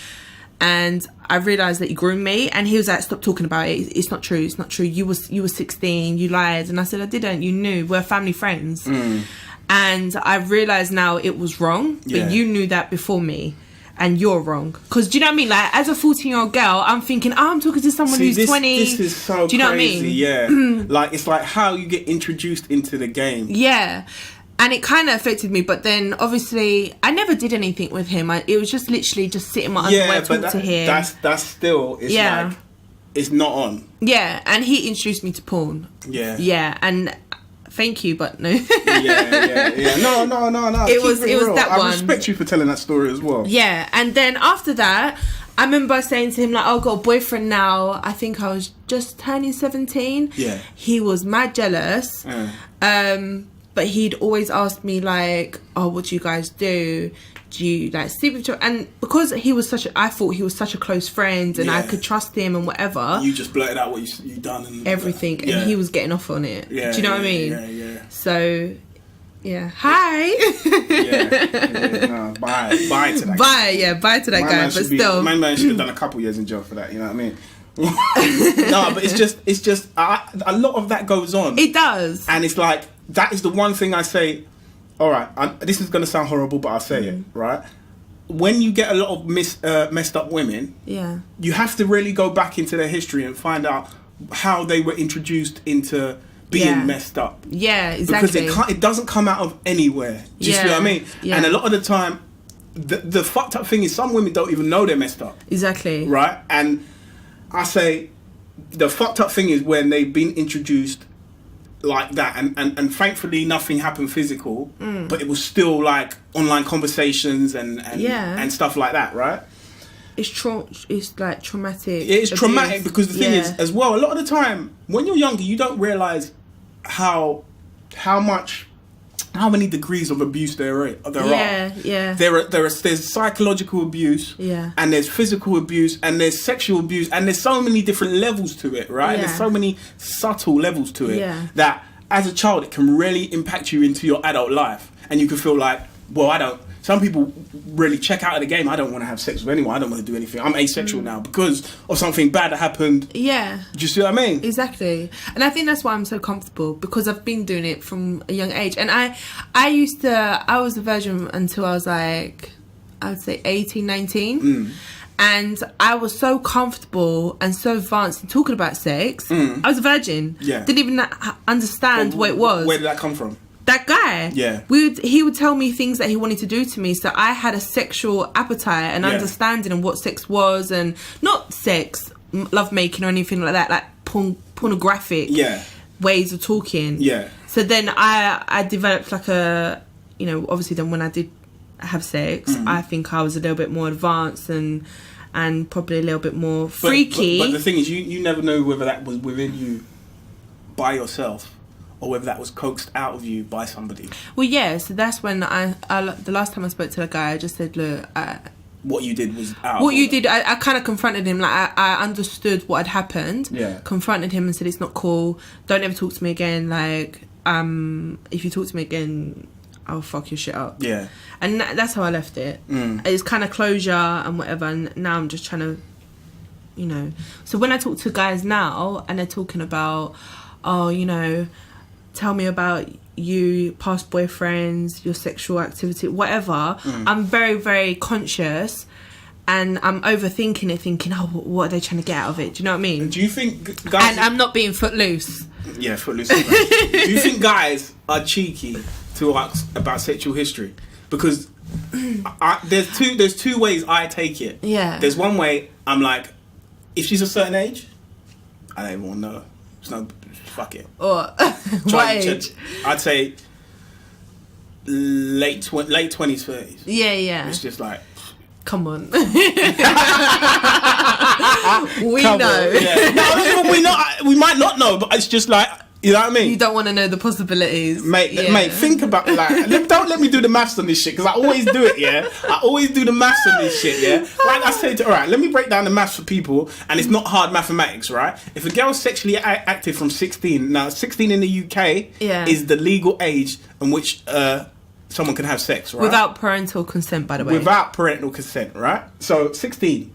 And I realised that you groomed me. And he was like, "Stop talking about it. It's not true. It's not true. You were 16. You lied." And I said, "I didn't. You knew. We're family friends." And I realised now it was wrong. But you knew that before me. And you're wrong. Because, do you know what I mean? Like, as a 14-year-old girl, I'm thinking, I'm talking to someone who's 20. This is so do you know crazy, what I mean? Yeah. Like, it's like how you get introduced into the game. Yeah. And it kind of affected me, but then obviously I never did anything with him. It was just literally just sit in my underwear, talk to him. That's still, it's like, it's not on. Yeah, and he introduced me to porn. Yeah. Yeah, and thank you, but no. yeah. No. It was that one. I respect you for telling that story as well. Yeah, and then after that, I remember saying to him, like, "Oh, I've got a boyfriend now." I think I was just turning 17. Yeah. He was mad jealous. But he'd always ask me, like, "Oh, what do you guys do? Do you, like, sleep with each other?" And because I thought he was such a close friend and I could trust him and whatever. You just blurted out what you done. And everything. And he was getting off on it. Yeah, do you know what I mean? Yeah. So, yeah. Hi. No, bye to that guy. Bye to that guy. But still. My man should have done a couple years in jail for that, you know what I mean? No, but it's just a lot of that goes on. It does. And it's like, that is the one thing I say, all right, this is going to sound horrible, but I'll say it, right? When you get a lot of messed up women, you have to really go back into their history and find out how they were introduced into being messed up. Yeah, exactly. Because it doesn't come out of anywhere. Do you see what I mean? Yeah. And a lot of the time, the fucked up thing is some women don't even know they're messed up. Exactly. Right? And I say the fucked up thing is when they've been introduced like that, and thankfully nothing happened physical, but it was still like online conversations and stuff like that, right? It's like traumatic. It's traumatic because the thing is, as well, a lot of the time when you're younger, you don't realise how many degrees of abuse there are. There's psychological abuse, and there's physical abuse, and there's sexual abuse, and there's so many different levels to it, right? There's so many subtle levels to it that as a child it can really impact you into your adult life, and you can feel like, well, some people really check out of the game. I don't want to have sex with anyone. I don't want to do anything. I'm asexual now because of something bad that happened. Yeah. Do you see what I mean? Exactly. And I think that's why I'm so comfortable, because I've been doing it from a young age. And I was a virgin until I was like, I would say 18, 19. And I was so comfortable and so advanced in talking about sex. I was a virgin. Yeah. Didn't even understand what it was. Where did that come from? That guy, he would tell me things that he wanted to do to me, so I had a sexual appetite and understanding of what sex was, and not sex, love making or anything like that, like pornographic ways of talking. Yeah. So then I developed like a, obviously then when I did have sex, I think I was a little bit more advanced and probably a little bit more freaky. But the thing is, you never know whether that was within you by yourself, or whether that was coaxed out of you by somebody. Well, yeah, so that's when the last time I spoke to the guy, I just said, look, what you did was out. What you did, I kind of confronted him. Like, I understood what had happened. Yeah. Confronted him and said, it's not cool. Don't ever talk to me again. Like, if you talk to me again, I'll fuck your shit up. Yeah. And that's how I left it. It's kind of closure and whatever. And now I'm just trying to, So when I talk to guys now and they're talking about, tell me about you, past boyfriends, your sexual activity, whatever. I'm very, very conscious, and I'm overthinking it, thinking, oh, what are they trying to get out of it? Do you know what I mean? Do you think guys... And I'm not being footloose. Yeah, footloose. Do you think guys are cheeky to ask about sexual history? Because there's two ways I take it. Yeah. There's one way, I'm like, if she's a certain age, I don't even want to know. No, fuck it. Or what age? I'd say late 20s, 30s. Yeah. It's just like, come on. we come know. On, yeah. No, we might not know, but it's just like, you know what I mean? You don't want to know the possibilities. Mate, think about don't let me do the maths on this shit, because I always do it, yeah? I always do the maths on this shit, yeah? Like I said, alright, let me break down the maths for people, and it's not hard mathematics, right? If a girl's sexually active from 16, now 16 in the UK is the legal age in which someone can have sex, right? Without parental consent, by the way. Without parental consent, right? So, 16.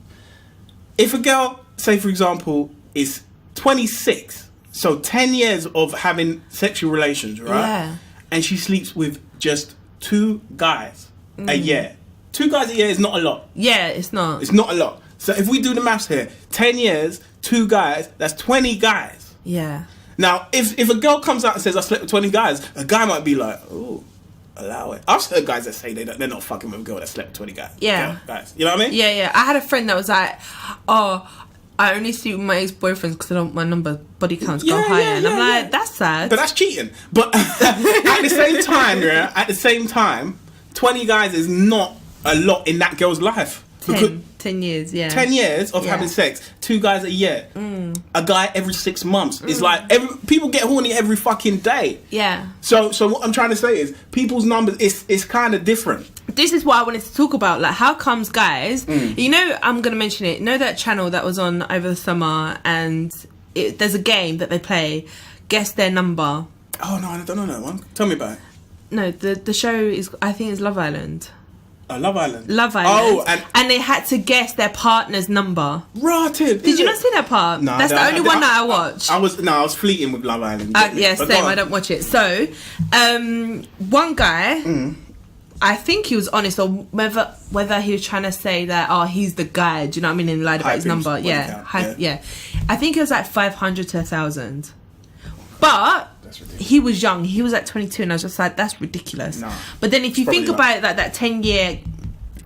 If a girl, say for example, is 26... So 10 years of having sexual relations, right? Yeah. And she sleeps with just 2 guys a year. 2 guys a year is not a lot. Yeah, it's not. It's not a lot. So if we do the maths here, 10 years, 2 guys, that's 20 guys. Yeah. Now, if a girl comes out and says, I slept with 20 guys, a guy might be like, oh, allow it. I've heard guys that say they're not fucking with a girl that slept with 20 guys. Yeah. Guys. You know what I mean? Yeah. I had a friend that was like, oh, I only sleep with my ex-boyfriends because I don't want my body counts go higher. And I'm like, that's sad. But that's cheating. But at the same time, 20 guys is not a lot in that girl's life. 10 years, yeah. 10 years of having sex. 2 guys a year. A guy every 6 months. It's like, people get horny every fucking day. Yeah. So what I'm trying to say is, people's numbers, it's kind of different. This is what I wanted to talk about. Like, how comes guys... You know, I'm going to mention it. You know that channel that was on over the summer, and there's a game that they play, Guess Their Number. Oh, no, I don't know that one. Tell me about it. No, the show is... I think it's Love Island. Love Island. Love Island. Oh, and they had to guess their partner's number. Rotted. Did you not see that part? No, that's the only one that I watched. I was fleeting with Love Island. Yeah, same. I don't watch it. So, one guy, I think he was honest, or whether he was trying to say that, he's the guy. Do you know what I mean? And lied about his number. Yeah. I think it was like 500 to 1,000. But he was young. He was like 22, and I was just like, that's ridiculous. No, but then if you think about it, like that 10-year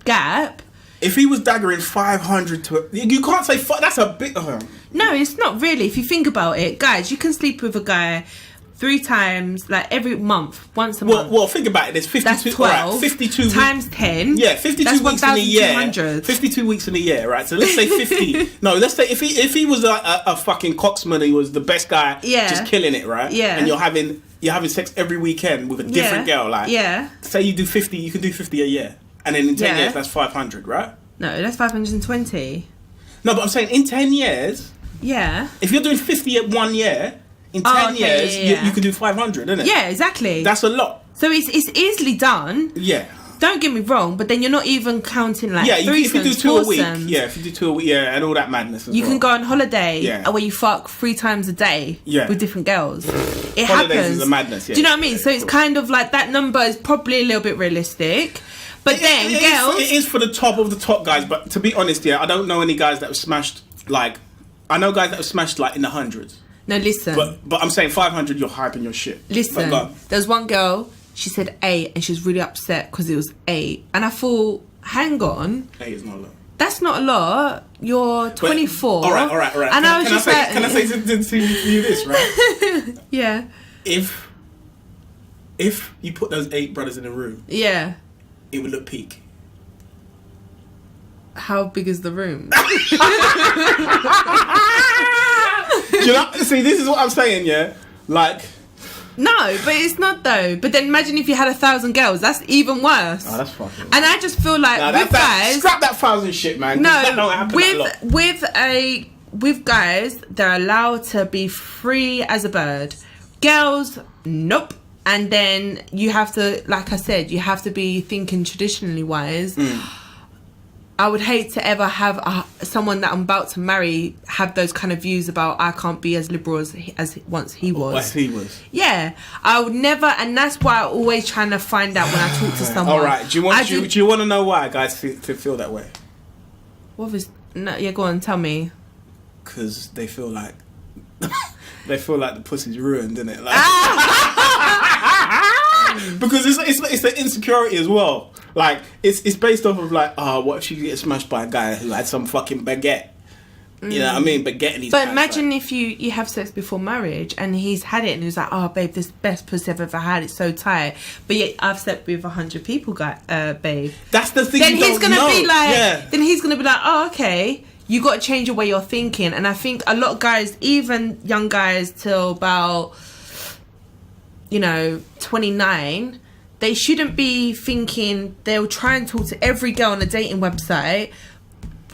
gap. If he was daggering 500 to... You can't say... That's a bit... No, it's not really. If you think about it, guys, you can sleep with a guy 3 times, like every month, once a month. Well, think about it. There's 52... That's 12. Right, 52 times 10. Yeah, 52 weeks in a year. 52 weeks in a year, right? So let's say 50... No, let's say if he was a fucking coxman, he was the best guy, just killing it, right? Yeah. And you're having sex every weekend with a different girl, like... Yeah. Say you do 50, you can do 50 a year. And then in 10 years, that's 500, right? No, that's 520. No, but I'm saying in 10 years... Yeah. If you're doing 50 at 1 year... In 10 years, you can do 500, isn't it? Yeah, exactly. That's a lot. So it's easily done. Yeah. Don't get me wrong, but then you're not even counting like if you do 2 a week. Yeah, if you do 2 a week, and all that madness as you can go on holiday where you fuck 3 times a day with different girls. It Holidays happens. is a madness, Do you know what I mean? So it's kind of like that number is probably a little bit realistic. But then girls... It is for the top of the top guys, but to be honest, I don't know any guys that have smashed, like... I know guys that have smashed, like, in the hundreds. No, listen. But I'm saying 500, you're hyping your shit. Listen, there was one girl, she said 8, and she was really upset because it was 8. And I thought, hang on. 8 is not a lot. That's not a lot. You're 24. All right. And I was just like... Can I say to you this, right? Yeah. If you put those 8 brothers in a room... Yeah. It would look peak. How big is the room? You know, see, this is what I'm saying, yeah? Like... No, but it's not though. But then imagine if you had 1,000 girls. That's even worse. Oh, that's fucking... And I just feel like with guys... Scrap that 1,000 shit, man. No, with guys, they're allowed to be free as a bird. Girls, nope. And then you have to, like I said, you have to be thinking traditionally wise. I would hate to ever have someone that I'm about to marry have those kind of views about I can't be as liberal as once he was. As he was. Yeah, I would never, and that's why I'm always trying to find out when I talk to someone. All right, do you want to know why guys feel that way? What was? No, yeah, go on, tell me. Because they feel like the pussy's ruined, isn't it? Like, because it's the insecurity as well. Like it's based off of like, what if she gets smashed by a guy who had some fucking baguette? You know what I mean? But getting these. But imagine if you have sex before marriage and he's had it and he's like, oh babe, this is the best pussy I've ever had. It's so tight. But yet I've slept with 100 people, babe. That's the thing. Then he's gonna be like, yeah. Then he's gonna be like, oh okay. You got to change the way you're thinking. And I think a lot of guys, even young guys till about, 29, they shouldn't be thinking they'll try and talk to every girl on a dating website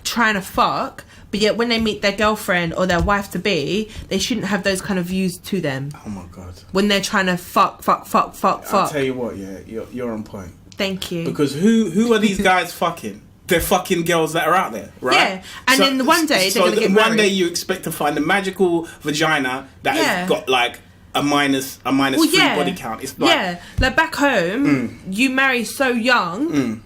trying to fuck, but yet when they meet their girlfriend or their wife to be, they shouldn't have those kind of views to them. Oh my God. When they're trying to fuck. I'll tell you what, yeah, you're on point. Thank you. Because who are these guys fucking? They're fucking girls that are out there, right? Yeah, and then one day they're going to get married. One day you expect to find a magical vagina that has got like a minus 3 body count. It's like like back home, you marry so young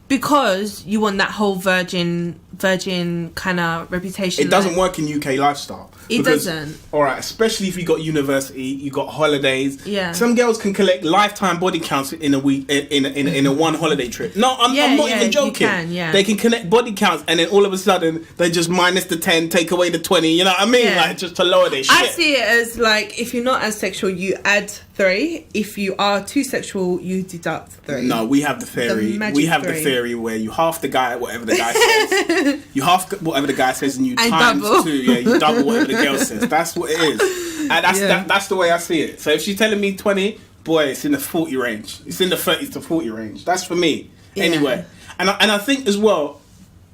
because you want that whole virgin kind of reputation. It doesn't work in UK lifestyle. It doesn't. All right, especially if you got university, you got holidays. Yeah. Some girls can collect lifetime body counts in a week in a one holiday trip. No, I'm not even joking. They can connect body counts, and then all of a sudden they just minus the 10, take away the 20. You know what I mean? Yeah. Like just to lower their shit. I see it as like if you're not as sexual, you add 3. If you are too sexual, you deduct 3. No, we have the theory. The theory where you half the guy, whatever the guy says. You half whatever the guy says, and you times double. 2. Yeah, you double whatever the girl says. That's what it is, and that's the way I see it. So if she's telling me 20, boy, it's in the 40 range. It's in the 30s to 40 range. That's for me, anyway. And I think as well,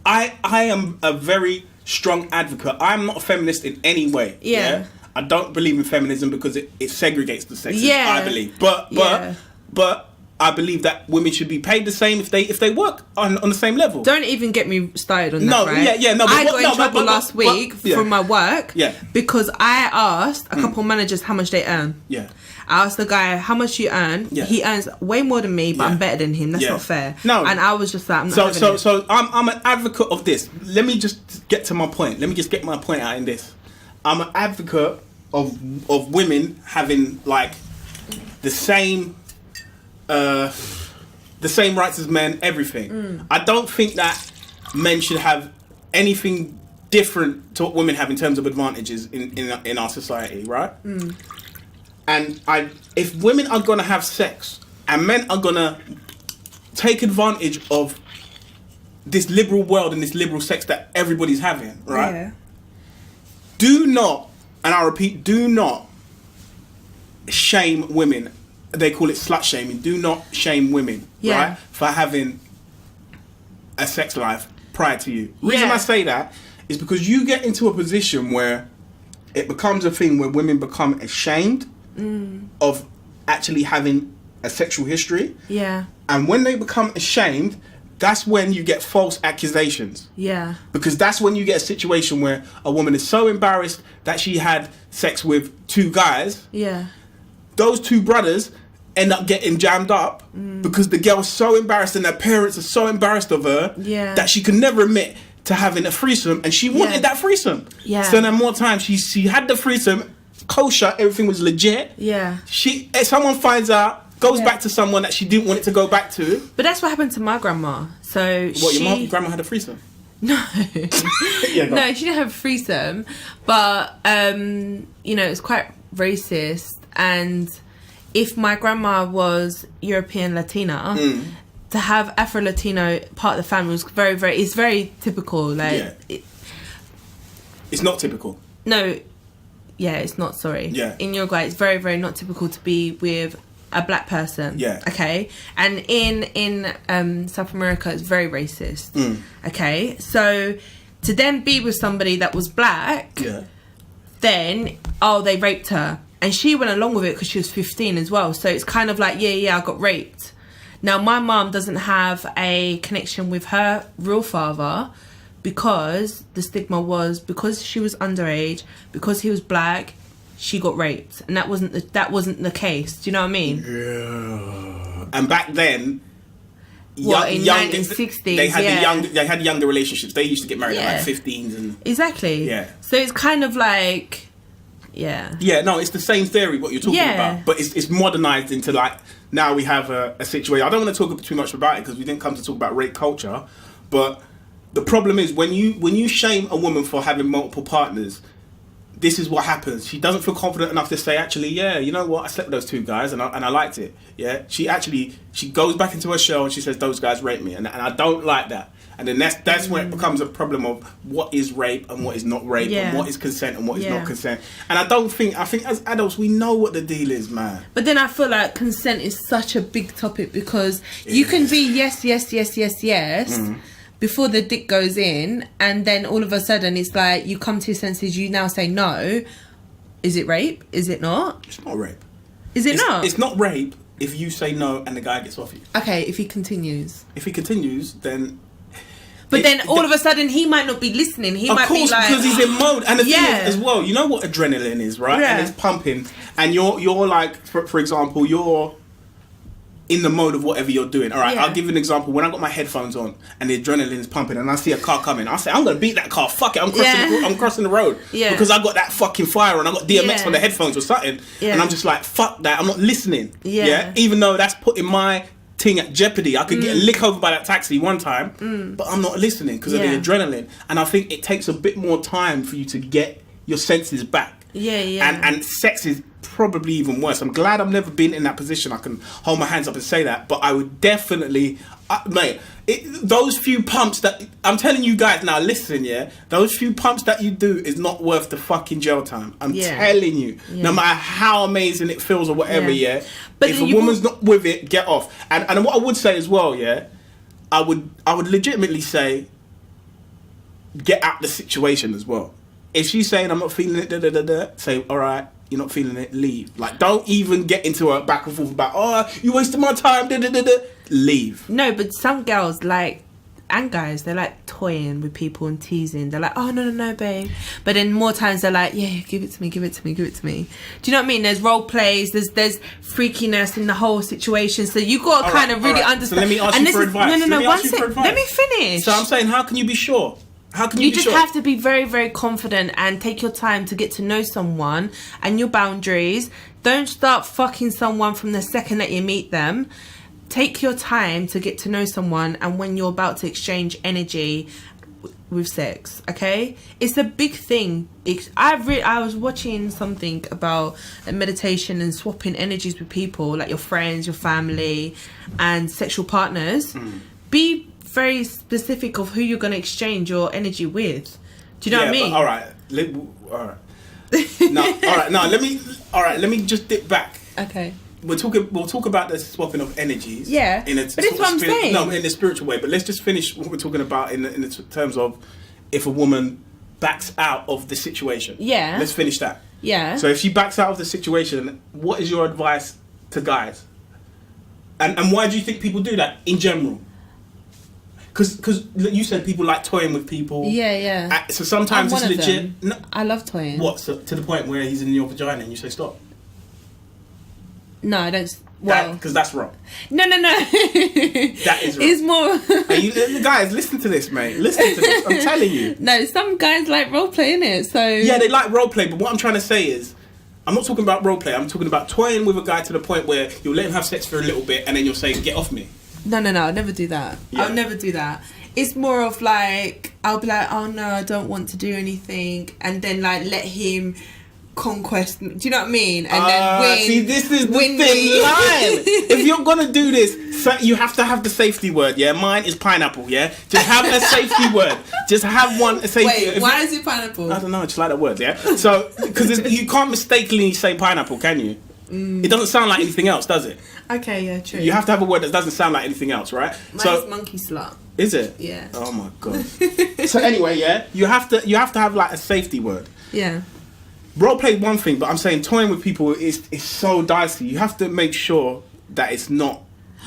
I am a very strong advocate. I'm not a feminist in any way. Yeah. I don't believe in feminism because it segregates the sexes. Yeah. I believe, but I believe that women should be paid the same if they work on the same level. Don't even get me started on that, right? No. I got in trouble last week from my work because I asked a couple managers how much they earn. Yeah. I asked the guy, how much you earn? Yeah. He earns way more than me, but I'm better than him. That's not fair. No. And I was just like, I'm not having it. So I'm an advocate of this. Let me just get to my point. Let me just get my point out in this. I'm an advocate of women having like the same rights as men, everything. I don't think that men should have anything different to what women have in terms of advantages in our society, right? And if women are gonna have sex and men are gonna take advantage of this liberal world and this liberal sex that everybody's having, right? Yeah. Do not, and I repeat, do not shame women. They call it slut shaming. Do not shame women, right, for having a sex life prior to you. The reason I say that is because you get into a position where it becomes a thing where women become ashamed of actually having a sexual history. Yeah. And when they become ashamed, that's when you get false accusations. Yeah. Because that's when you get a situation where a woman is so embarrassed that she had sex with 2 guys. Yeah. Those 2 brothers end up getting jammed up because the girl's so embarrassed and her parents are so embarrassed of her that she could never admit to having a threesome, and she wanted that threesome. Yeah. So then more times she had the threesome, kosher, everything was legit. Yeah. Someone finds out, goes back to someone that she didn't want it to go back to. But that's what happened to my grandma. So your grandma had a threesome? No. No, she didn't have a threesome, but it's quite racist. And if my grandma was European Latina, to have Afro-Latino part of the family was it's very typical. Like, it's not typical. No, it's not, sorry. Yeah. In Uruguay, it's very, very not typical to be with a black person. Yeah. Okay? And in South America, it's very racist. Okay? So, to then be with somebody that was black, then, they raped her. And she went along with it because she was 15 as well. So it's kind of like, I got raped. Now, my mum doesn't have a connection with her real father because the stigma was because she was underage, because he was black, she got raped. And that wasn't the case. Do you know what I mean? Yeah. And back then, in 1960s, they had younger relationships. They used to get married at like 15s and exactly. Yeah. So it's kind of like. Yeah, no, it's the same theory what you're talking about, but it's modernized into like now we have a situation. I don't want to talk too much about it because we didn't come to talk about rape culture, but the problem is when you shame a woman for having multiple partners, this is what happens. She doesn't feel confident enough to say, actually, yeah, you know what, I slept with those 2 guys and I liked it. Yeah, she goes back into her shell and she says those guys raped me, and I don't like that. And then that's when it becomes a problem of what is rape and what is not rape, and what is consent and what is not consent. And I think as adults we know what the deal is, man. But then I feel like consent is such a big topic, because you can be yes before the dick goes in, and then all of a sudden it's like you come to your senses, you now say no. Is it rape? Is it not? It's not rape. Is it not? It's not rape if you say no and the guy gets off you. Okay, if he continues. If he continues, then... But then all of a sudden he might not be listening. He might be like... Of course, because he's in mode. And the thing is, as well, you know what adrenaline is, right? Yeah. And it's pumping. And you're like, for example, you're in the mode of whatever you're doing. All right, I'll give you an example. When I got my headphones on and the adrenaline's pumping and I see a car coming, I say, I'm going to beat that car. Fuck it. I'm crossing the road. Yeah. Because I got that fucking fire and I got DMX on the headphones or something. Yeah. And I'm just like, fuck that. I'm not listening. Yeah. Even though that's putting my thing at jeopardy. I could get licked over by that taxi one time, but I'm not listening because of the adrenaline. And I think it takes a bit more time for you to get your senses back. And sex is probably even worse. I'm glad I've never been in that position. I can hold my hands up and say that, but I would definitely, mate, those few pumps that I'm telling you guys now, listen, those few pumps that you do is not worth the fucking jail time. I'm telling you, no matter how amazing it feels or whatever, but if a woman's not with it, get off. And what I would say as well, I would legitimately say, get out the situation as well. If she's saying I'm not feeling it, say, all right, you're not feeling it, leave. Like, don't even get into a back and forth about, oh, you wasted my time, leave. No, but some girls, and guys, they're like toying with people and teasing. They're like, oh, no, babe. But then more times they're like, yeah, give it to me. Do you know what I mean? There's role plays, there's freakiness in the whole situation. So you got to kind of really understand. So let me ask you for advice. No, one second. Let me finish. So I'm saying, how can you be sure? How can you just have to be very, very confident and take your time to get to know someone and your boundaries. Don't start fucking someone from the second that you meet them. Take your time to get to know someone, and when you're about to exchange energy with sex, okay? It's a big thing. I was watching something about meditation and swapping energies with people, like your friends, your family, and sexual partners. Be very specific of who you're going to exchange your energy with. Do you know what I mean? All right. Let me just dip back. Okay. We'll talk about the swapping of energies. Yeah. But that's what I'm saying. No, in a spiritual way. But let's just finish what we're talking about in the terms of if a woman backs out of the situation. Yeah. Let's finish that. Yeah. So if she backs out of the situation, what is your advice to guys? And why do you think people do that in general? Because you said people like toying with people. Yeah. So sometimes it's legit. No, I love toying. What? So, to the point where he's in your vagina and you say stop? No, I don't. Well, because that's wrong. No. That is wrong. It's more. Guys, listen to this, mate. Listen to this. I'm telling you. No, some guys like role playing it. So yeah, they like role play. But what I'm trying to say is, I'm not talking about role play. I'm talking about toying with a guy to the point where you'll let him have sex for a little bit and then you'll say, "Get off me." No, I'll never do that. Yeah. I'll never do that. It's more of like, I'll be like, oh no, I don't want to do anything. And then like let him conquest, do you know what I mean? And then win. See, this is the thin line. If you're going to do this, you have to have the safety word, yeah? Mine is pineapple, yeah? Just have a safety word. Just have a safety word. Wait, why is it pineapple? I don't know, I just like that word, yeah? So, because you can't mistakenly say pineapple, can you? It doesn't sound like anything else, does it? Okay, yeah, true. You have to have a word that doesn't sound like anything else, right? Mine's monkey slut. Is it? Yeah. Oh my god. So anyway, yeah, you have to have like a safety word. Yeah. Role play one thing, but I'm saying toying with people is so dicey. You have to make sure that it's not.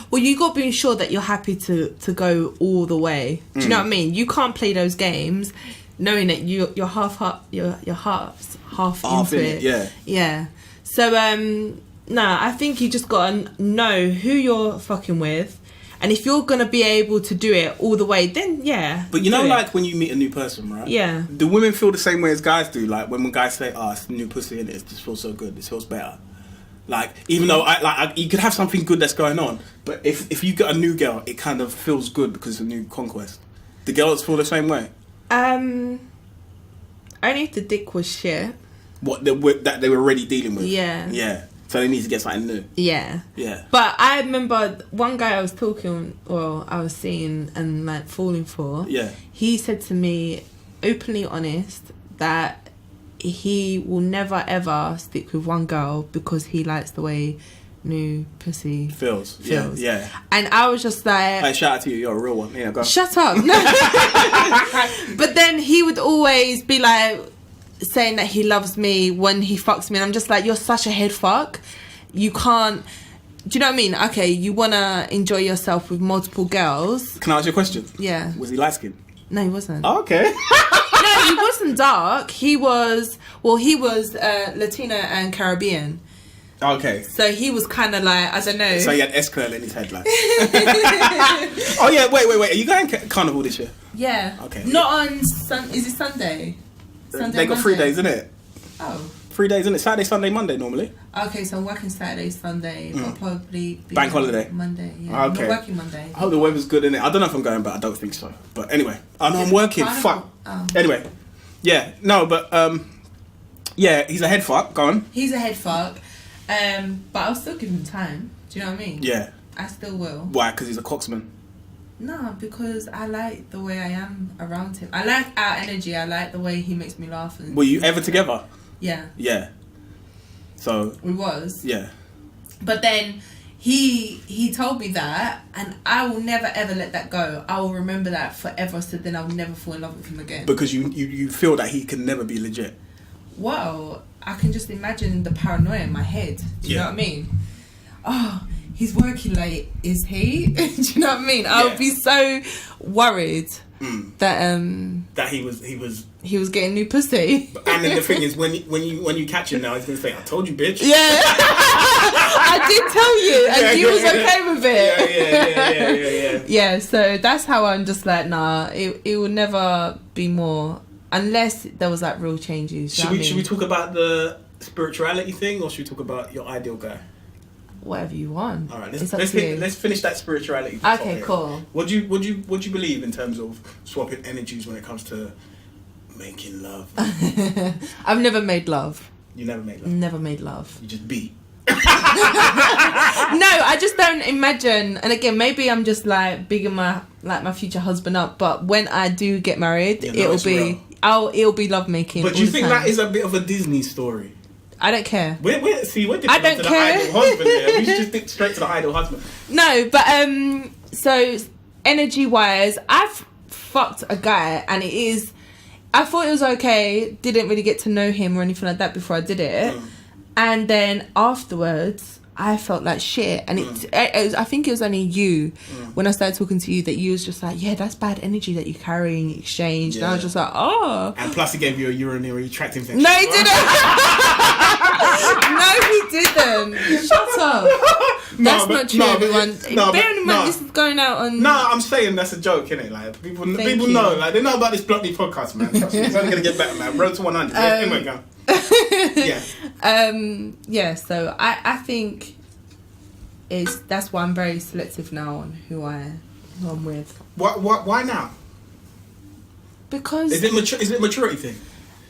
Well, you got to be sure that you're happy to go all the way. Do you know what I mean? You can't play those games knowing that your heart's half into it. Yeah. Yeah. So I think you just got to know who you're fucking with. And if you're going to be able to do it all the way, then yeah. But you know, like when you meet a new person, right? Yeah. Do women feel the same way as guys do? Like when guys say, oh, it's a new pussy and it just feels so good, it feels better. Like, even though you could have something good that's going on, but if you get a new girl, it kind of feels good because it's a new conquest. The girls feel the same way? Only if the dick was shit. That they were already dealing with? Yeah. Yeah. So they need to get something new? Yeah. Yeah. But I remember one guy I was seeing and like falling for. Yeah. He said to me, openly honest, that he will never ever stick with one girl because he likes the way new pussy feels. Yeah. And I was just like... Hey, shout out to you. You're a real one. Yeah, go. Shut up. No. But then he would always be like... saying that he loves me when he fucks me, and I'm just like, you're such a head fuck. You can't... Do you know what I mean? Okay, you want to enjoy yourself with multiple girls. Can I ask you a question? Yeah. Was he light-skinned? No, he wasn't. Oh, okay. No, he wasn't dark. He was Latino and Caribbean. Okay. So he was kind of like, I don't know. So he had S-curl in his head, like... Oh, yeah, wait. Are you going Carnival this year? Yeah. Okay. Not on... Is it Sunday? They got 3 days, innit? Oh. 3 days, innit? Saturday, Sunday, Monday, normally. Okay, so I'm working Saturday, Sunday, but probably... Bank holiday? Monday, yeah. Okay. I'm not working Monday. I hope the weather's good, innit? I don't know if I'm going, but I don't think so. But anyway, I know I'm working. Fuck. Oh. Anyway. Yeah, no, but... yeah, he's a head fuck. Go on. He's a head fuck. But I'll still give him time. Do you know what I mean? Yeah. I still will. Why? Because he's a coxman? No, because I like the way I am around him. I like our energy. I like the way he makes me laugh. And were you ever together? Yeah. Yeah. So... We was. Yeah. But then he told me that, and I will never ever let that go. I will remember that forever, so then I'll never fall in love with him again. Because you feel that he can never be legit. Well, I can just imagine the paranoia in my head. Do you know what I mean? Oh, he's working late, is he? Do you know what I mean? I would be so worried that he was getting new pussy. And then the thing is, when you catch him now, he's gonna say, "I told you, bitch." Yeah, I did tell you, and you was okay with it. Yeah. So that's how I'm just like, nah. It will never be more unless there was like real changes. Should we talk about the spirituality thing, or should we talk about your ideal guy? Whatever you want. All right, let's finish that spirituality. Okay, cool. What do you believe in terms of swapping energies when it comes to making love? I've never made love. You never made love? Never made love. You just beat. No, I just don't imagine. And again, maybe I'm just like bigging my future husband up. But when I do get married, it'll be love making. But do you think that is a bit of a Disney story? I don't care. We're getting I don't to care. the ideal husband here. We should just stick straight to the ideal husband. No, but so energy wise, I've fucked a guy, and I thought it was okay. Didn't really get to know him or anything like that before I did it, and then afterwards I felt like shit. And I think it was only you when I started talking to you that you was just like, yeah, that's bad energy that you're carrying in exchange. And I was just like, oh. And plus he gave you a urinary tract infection. No, he didn't. No, he didn't. Shut up. That's not true, everyone. Bearing in mind, this is going out on... No, I'm saying that's a joke, innit? Like, people know. Like, they know about this Blockney podcast, man. It's only going to get better, man. Road to 100. Anyway, go. Yeah. So I think that's why I'm very selective now on who I'm with. Why now? Because is it maturity thing?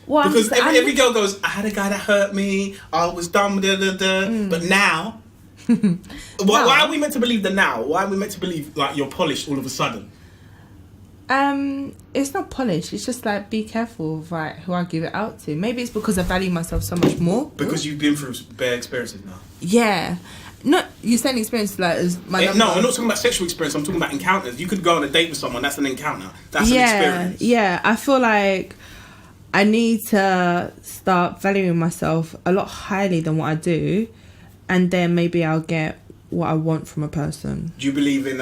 Well, because every girl goes, I had a guy that hurt me, I was done with but now why are we meant to believe the now? Why are we meant to believe like you're polished all of a sudden? It's not polished. It's just like, be careful of who I give it out to. Maybe it's because I value myself so much more. Because you've been through bad experiences now. Yeah. Not you saying experience like as my number. No, I'm not talking about sexual experience. I'm talking about encounters. You could go on a date with someone. That's an encounter. That's an experience. Yeah. I feel like I need to start valuing myself a lot highly than what I do, and then maybe I'll get what I want from a person. Do you believe in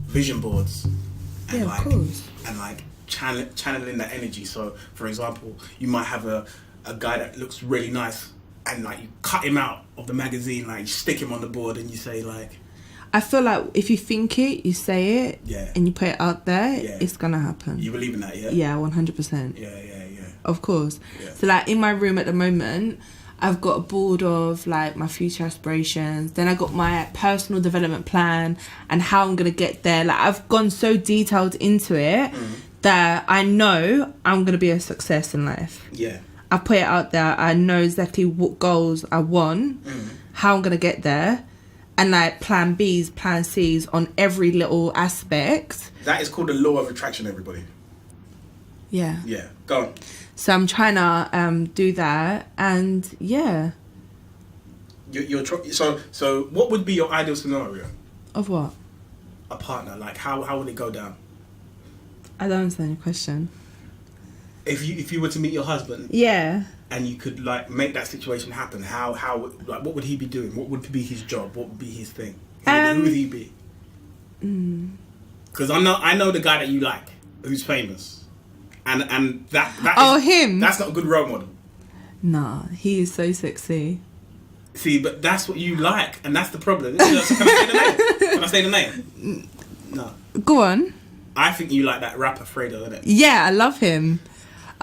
vision boards? And of course. And like channeling that energy. So, for example, you might have a guy that looks really nice, and like you cut him out of the magazine, like you stick him on the board, and you say like. I feel like if you think it, you say it, and you put it out there, it's gonna happen. You believe in that, yeah? Yeah, 100%. Yeah. Of course. Yeah. So like in my room at the moment, I've got a board of like my future aspirations. Then I got my personal development plan and how I'm gonna get there. Like I've gone so detailed into it that I know I'm gonna be a success in life. Yeah. I put it out there. I know exactly what goals I want, how I'm gonna get there, and like plan B's, plan C's on every little aspect. That is called the law of attraction, everybody. Yeah. Yeah. Go on. So I'm trying to do that, and yeah. So what would be your ideal scenario? Of what? A partner. Like how would it go down? I don't understand your question. If you were to meet your husband, yeah, and you could like make that situation happen, how like what would he be doing? What would be his job? What would be his thing? Who would he be? Because I know the guy that you like, who's famous. And that him. That's not a good role model. Nah, he is so sexy. See, but that's what you like, and that's the problem. Can I say the name? Can I say the name? No. Go on. I think you like that rapper Fredo, isn't it? Yeah, I love him.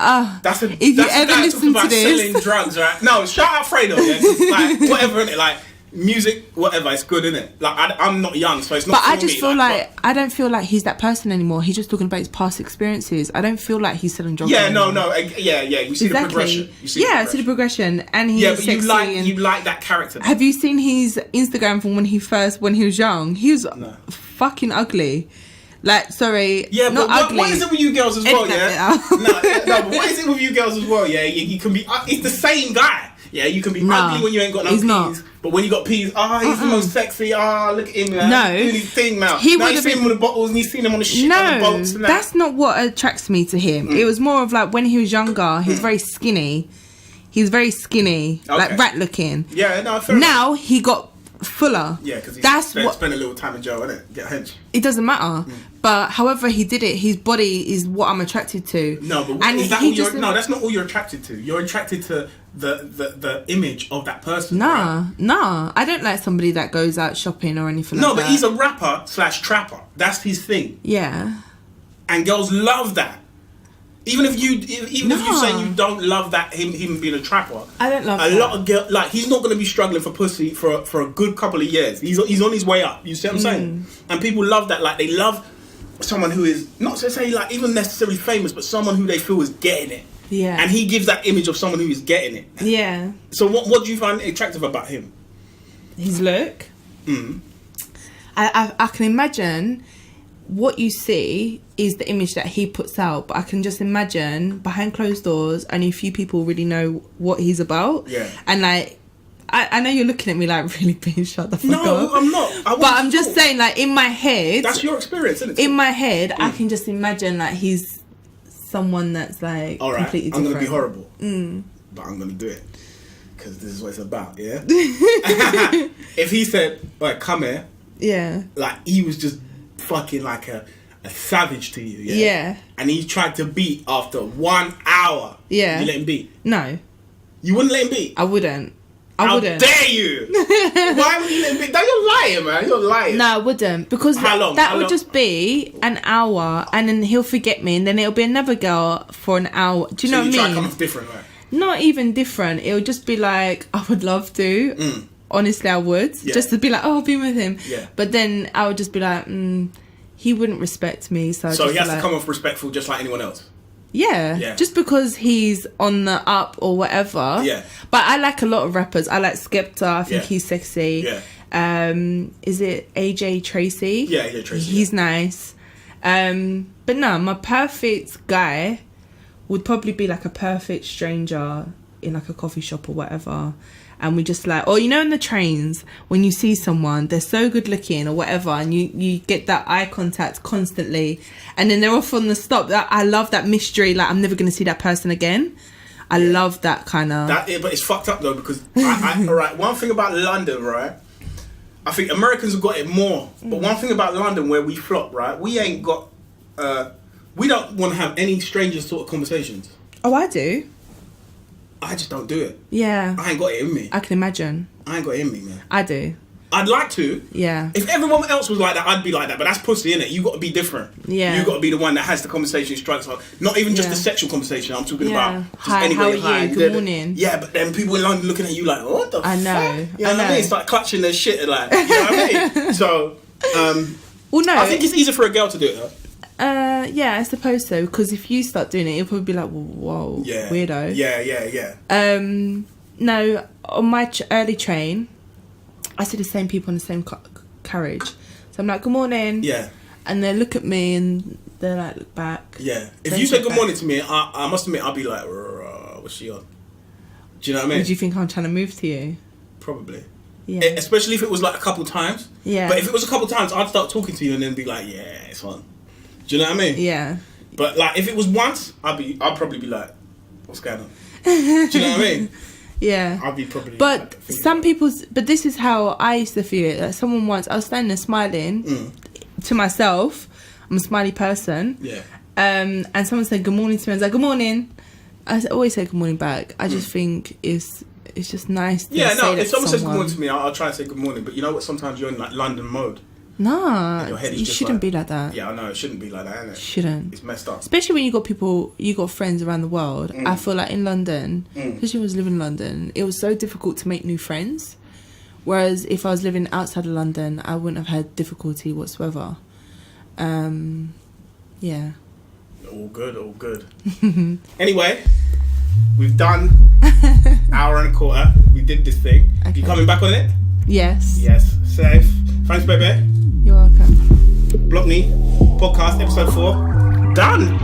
If you ever listen to this, selling drugs, right? No, shout out Fredo. Yeah, like whatever, innit? Like music, whatever. It's good, innit? Like I'm not young, so it's not. But I just feel like I don't feel like he's that person anymore. He's just talking about his past experiences. I don't feel like he's selling drugs. Yeah, anymore. Yeah. You see the progression. I see the progression, and he's but sexy. you like that character. Have you seen his Instagram from when he was young? He was fucking ugly. Like, sorry, yeah, not but ugly. what is it with you girls as well? Yeah, no, but what is it with you girls as well? Yeah, you can be. It's the same guy. Yeah, you can be ugly when you ain't got no peas, not. But when you got peas, he's the most sexy. Look at him, man. No, doing his thing now. He now you see him with the bottles, and you seen him on the shit on the boats. And that's not what attracts me to him. It was more of like when he was younger, he was very skinny. He's very skinny, like rat looking. Yeah, no, fair now he got fuller. Yeah, because he spent a little time in jail, innit? Get a hench. It doesn't matter. But however he did it, his body is what I'm attracted to. No, but that's not all you're attracted to. You're attracted to the image of that person. Nah. I don't like somebody that goes out shopping or anything like that. No, but he's a rapper / trapper. That's his thing. Yeah. And girls love that. Even if you say you don't love that him being a trapper, I don't love a lot of girls, like he's not going to be struggling for pussy for a good couple of years. He's on his way up. You see what I'm saying? And people love that. Like they love someone who is not to say like even necessarily famous, but someone who they feel is getting it. Yeah. And he gives that image of someone who is getting it. Yeah. So what do you find attractive about him? His look. I can imagine what you see is the image that he puts out, but I can just imagine behind closed doors only a few people really know what he's about. Yeah. And like I know you're looking at me like really being shut the fuck up. No, I'm not. But I'm just saying, like, in my head, that's your experience, isn't it? In my head, I can just imagine like he's someone that's like completely different. I'm gonna be horrible, but I'm gonna do it because this is what it's about. Yeah. If he said, "Like, come here," like he was just fucking like a savage to you, yeah, and he tried to beat after 1 hour. Yeah, you let him beat? No, you wouldn't let him beat. I wouldn't. How dare you? Why would you let him beat? You're lying, man. You're lying. No, I wouldn't, because that would just be an hour, and then he'll forget me, and then it'll be another girl for an hour. Do you know what I mean? Try to come off different, right? Not even different. It'll just be like, I would love to. Honestly, I would. Just to be like, oh, I'll be with him. Yeah. But then I would just be like, he wouldn't respect me. So he has to come off respectful just like anyone else. Yeah. Just because he's on the up or whatever. Yeah. But I like a lot of rappers. I like Skepta. I think he's sexy. Yeah. Is it AJ Tracy? Yeah, AJ Tracy. He's nice. But no, my perfect guy would probably be like a perfect stranger in like a coffee shop or whatever. And we just like, or you know, in the trains, when you see someone, they're so good looking or whatever, and you get that eye contact constantly, and then they're off on the stop. I love that mystery. Like, I'm never going to see that person again. I love that kind of. But it's fucked up though, because all right, one thing about London, right? I think Americans have got it more, but one thing about London where we flop, right? We ain't got. We don't want to have any strangers sort of conversations. Oh, I do. I just don't do it. Yeah. I ain't got it in me. I can imagine. I ain't got it in me, man. I do. I'd like to. Yeah. If everyone else was like that, I'd be like that. But that's pussy, innit? You got to be different. Yeah. You got to be the one that has the conversation strikes up. Not even just the sexual conversation. I'm talking about just Hi, anyway. how are you? Good morning. Yeah, but then people in London looking at you like, what the fuck? I know. You know what I mean? It's like clutching their shit. Like, you know what I mean? So, well, no. I think it's easier for a girl to do it though. Yeah, I suppose so. Because if you start doing it, you'll probably be like, whoa, weirdo. Yeah. No, on my early train, I see the same people in the same carriage. So I'm like, good morning. Yeah. And they look at me and they like look back. Yeah. If you say good morning to me, I must admit, I'll be like, what's she on? Do you know what I mean? Or do you think I'm trying to move to you? Probably. Yeah. Especially if it was like a couple times. Yeah. But if it was a couple times, I'd start talking to you and then be like, yeah, it's on. Do you know what I mean? Yeah. But like, if it was once, I'd probably be like, what's going on? Do you know what I mean? Yeah. I'd be probably. But but this is how I used to feel it. Like someone once, I was standing there smiling to myself. I'm a smiley person. Yeah. And someone said good morning to me. I was like, good morning. I always say good morning back. I just think it's just nice to say that if someone to says good morning to me, I'll try and say good morning. But you know what? Sometimes you're in like London mode. Nah, your head is you just shouldn't like, be like that. Yeah, I know. It shouldn't be like that, innit? Shouldn't. It's messed up. Especially when you got friends around the world. I feel like in London, especially when I was living in London, it was so difficult to make new friends. Whereas if I was living outside of London, I wouldn't have had difficulty whatsoever. Yeah. All good. Anyway, we've done hour and a quarter. We did this thing. Okay. You coming back on it? Yes. Yes. Safe. Thanks, Bebe. You're welcome. Blockney podcast episode 4 done.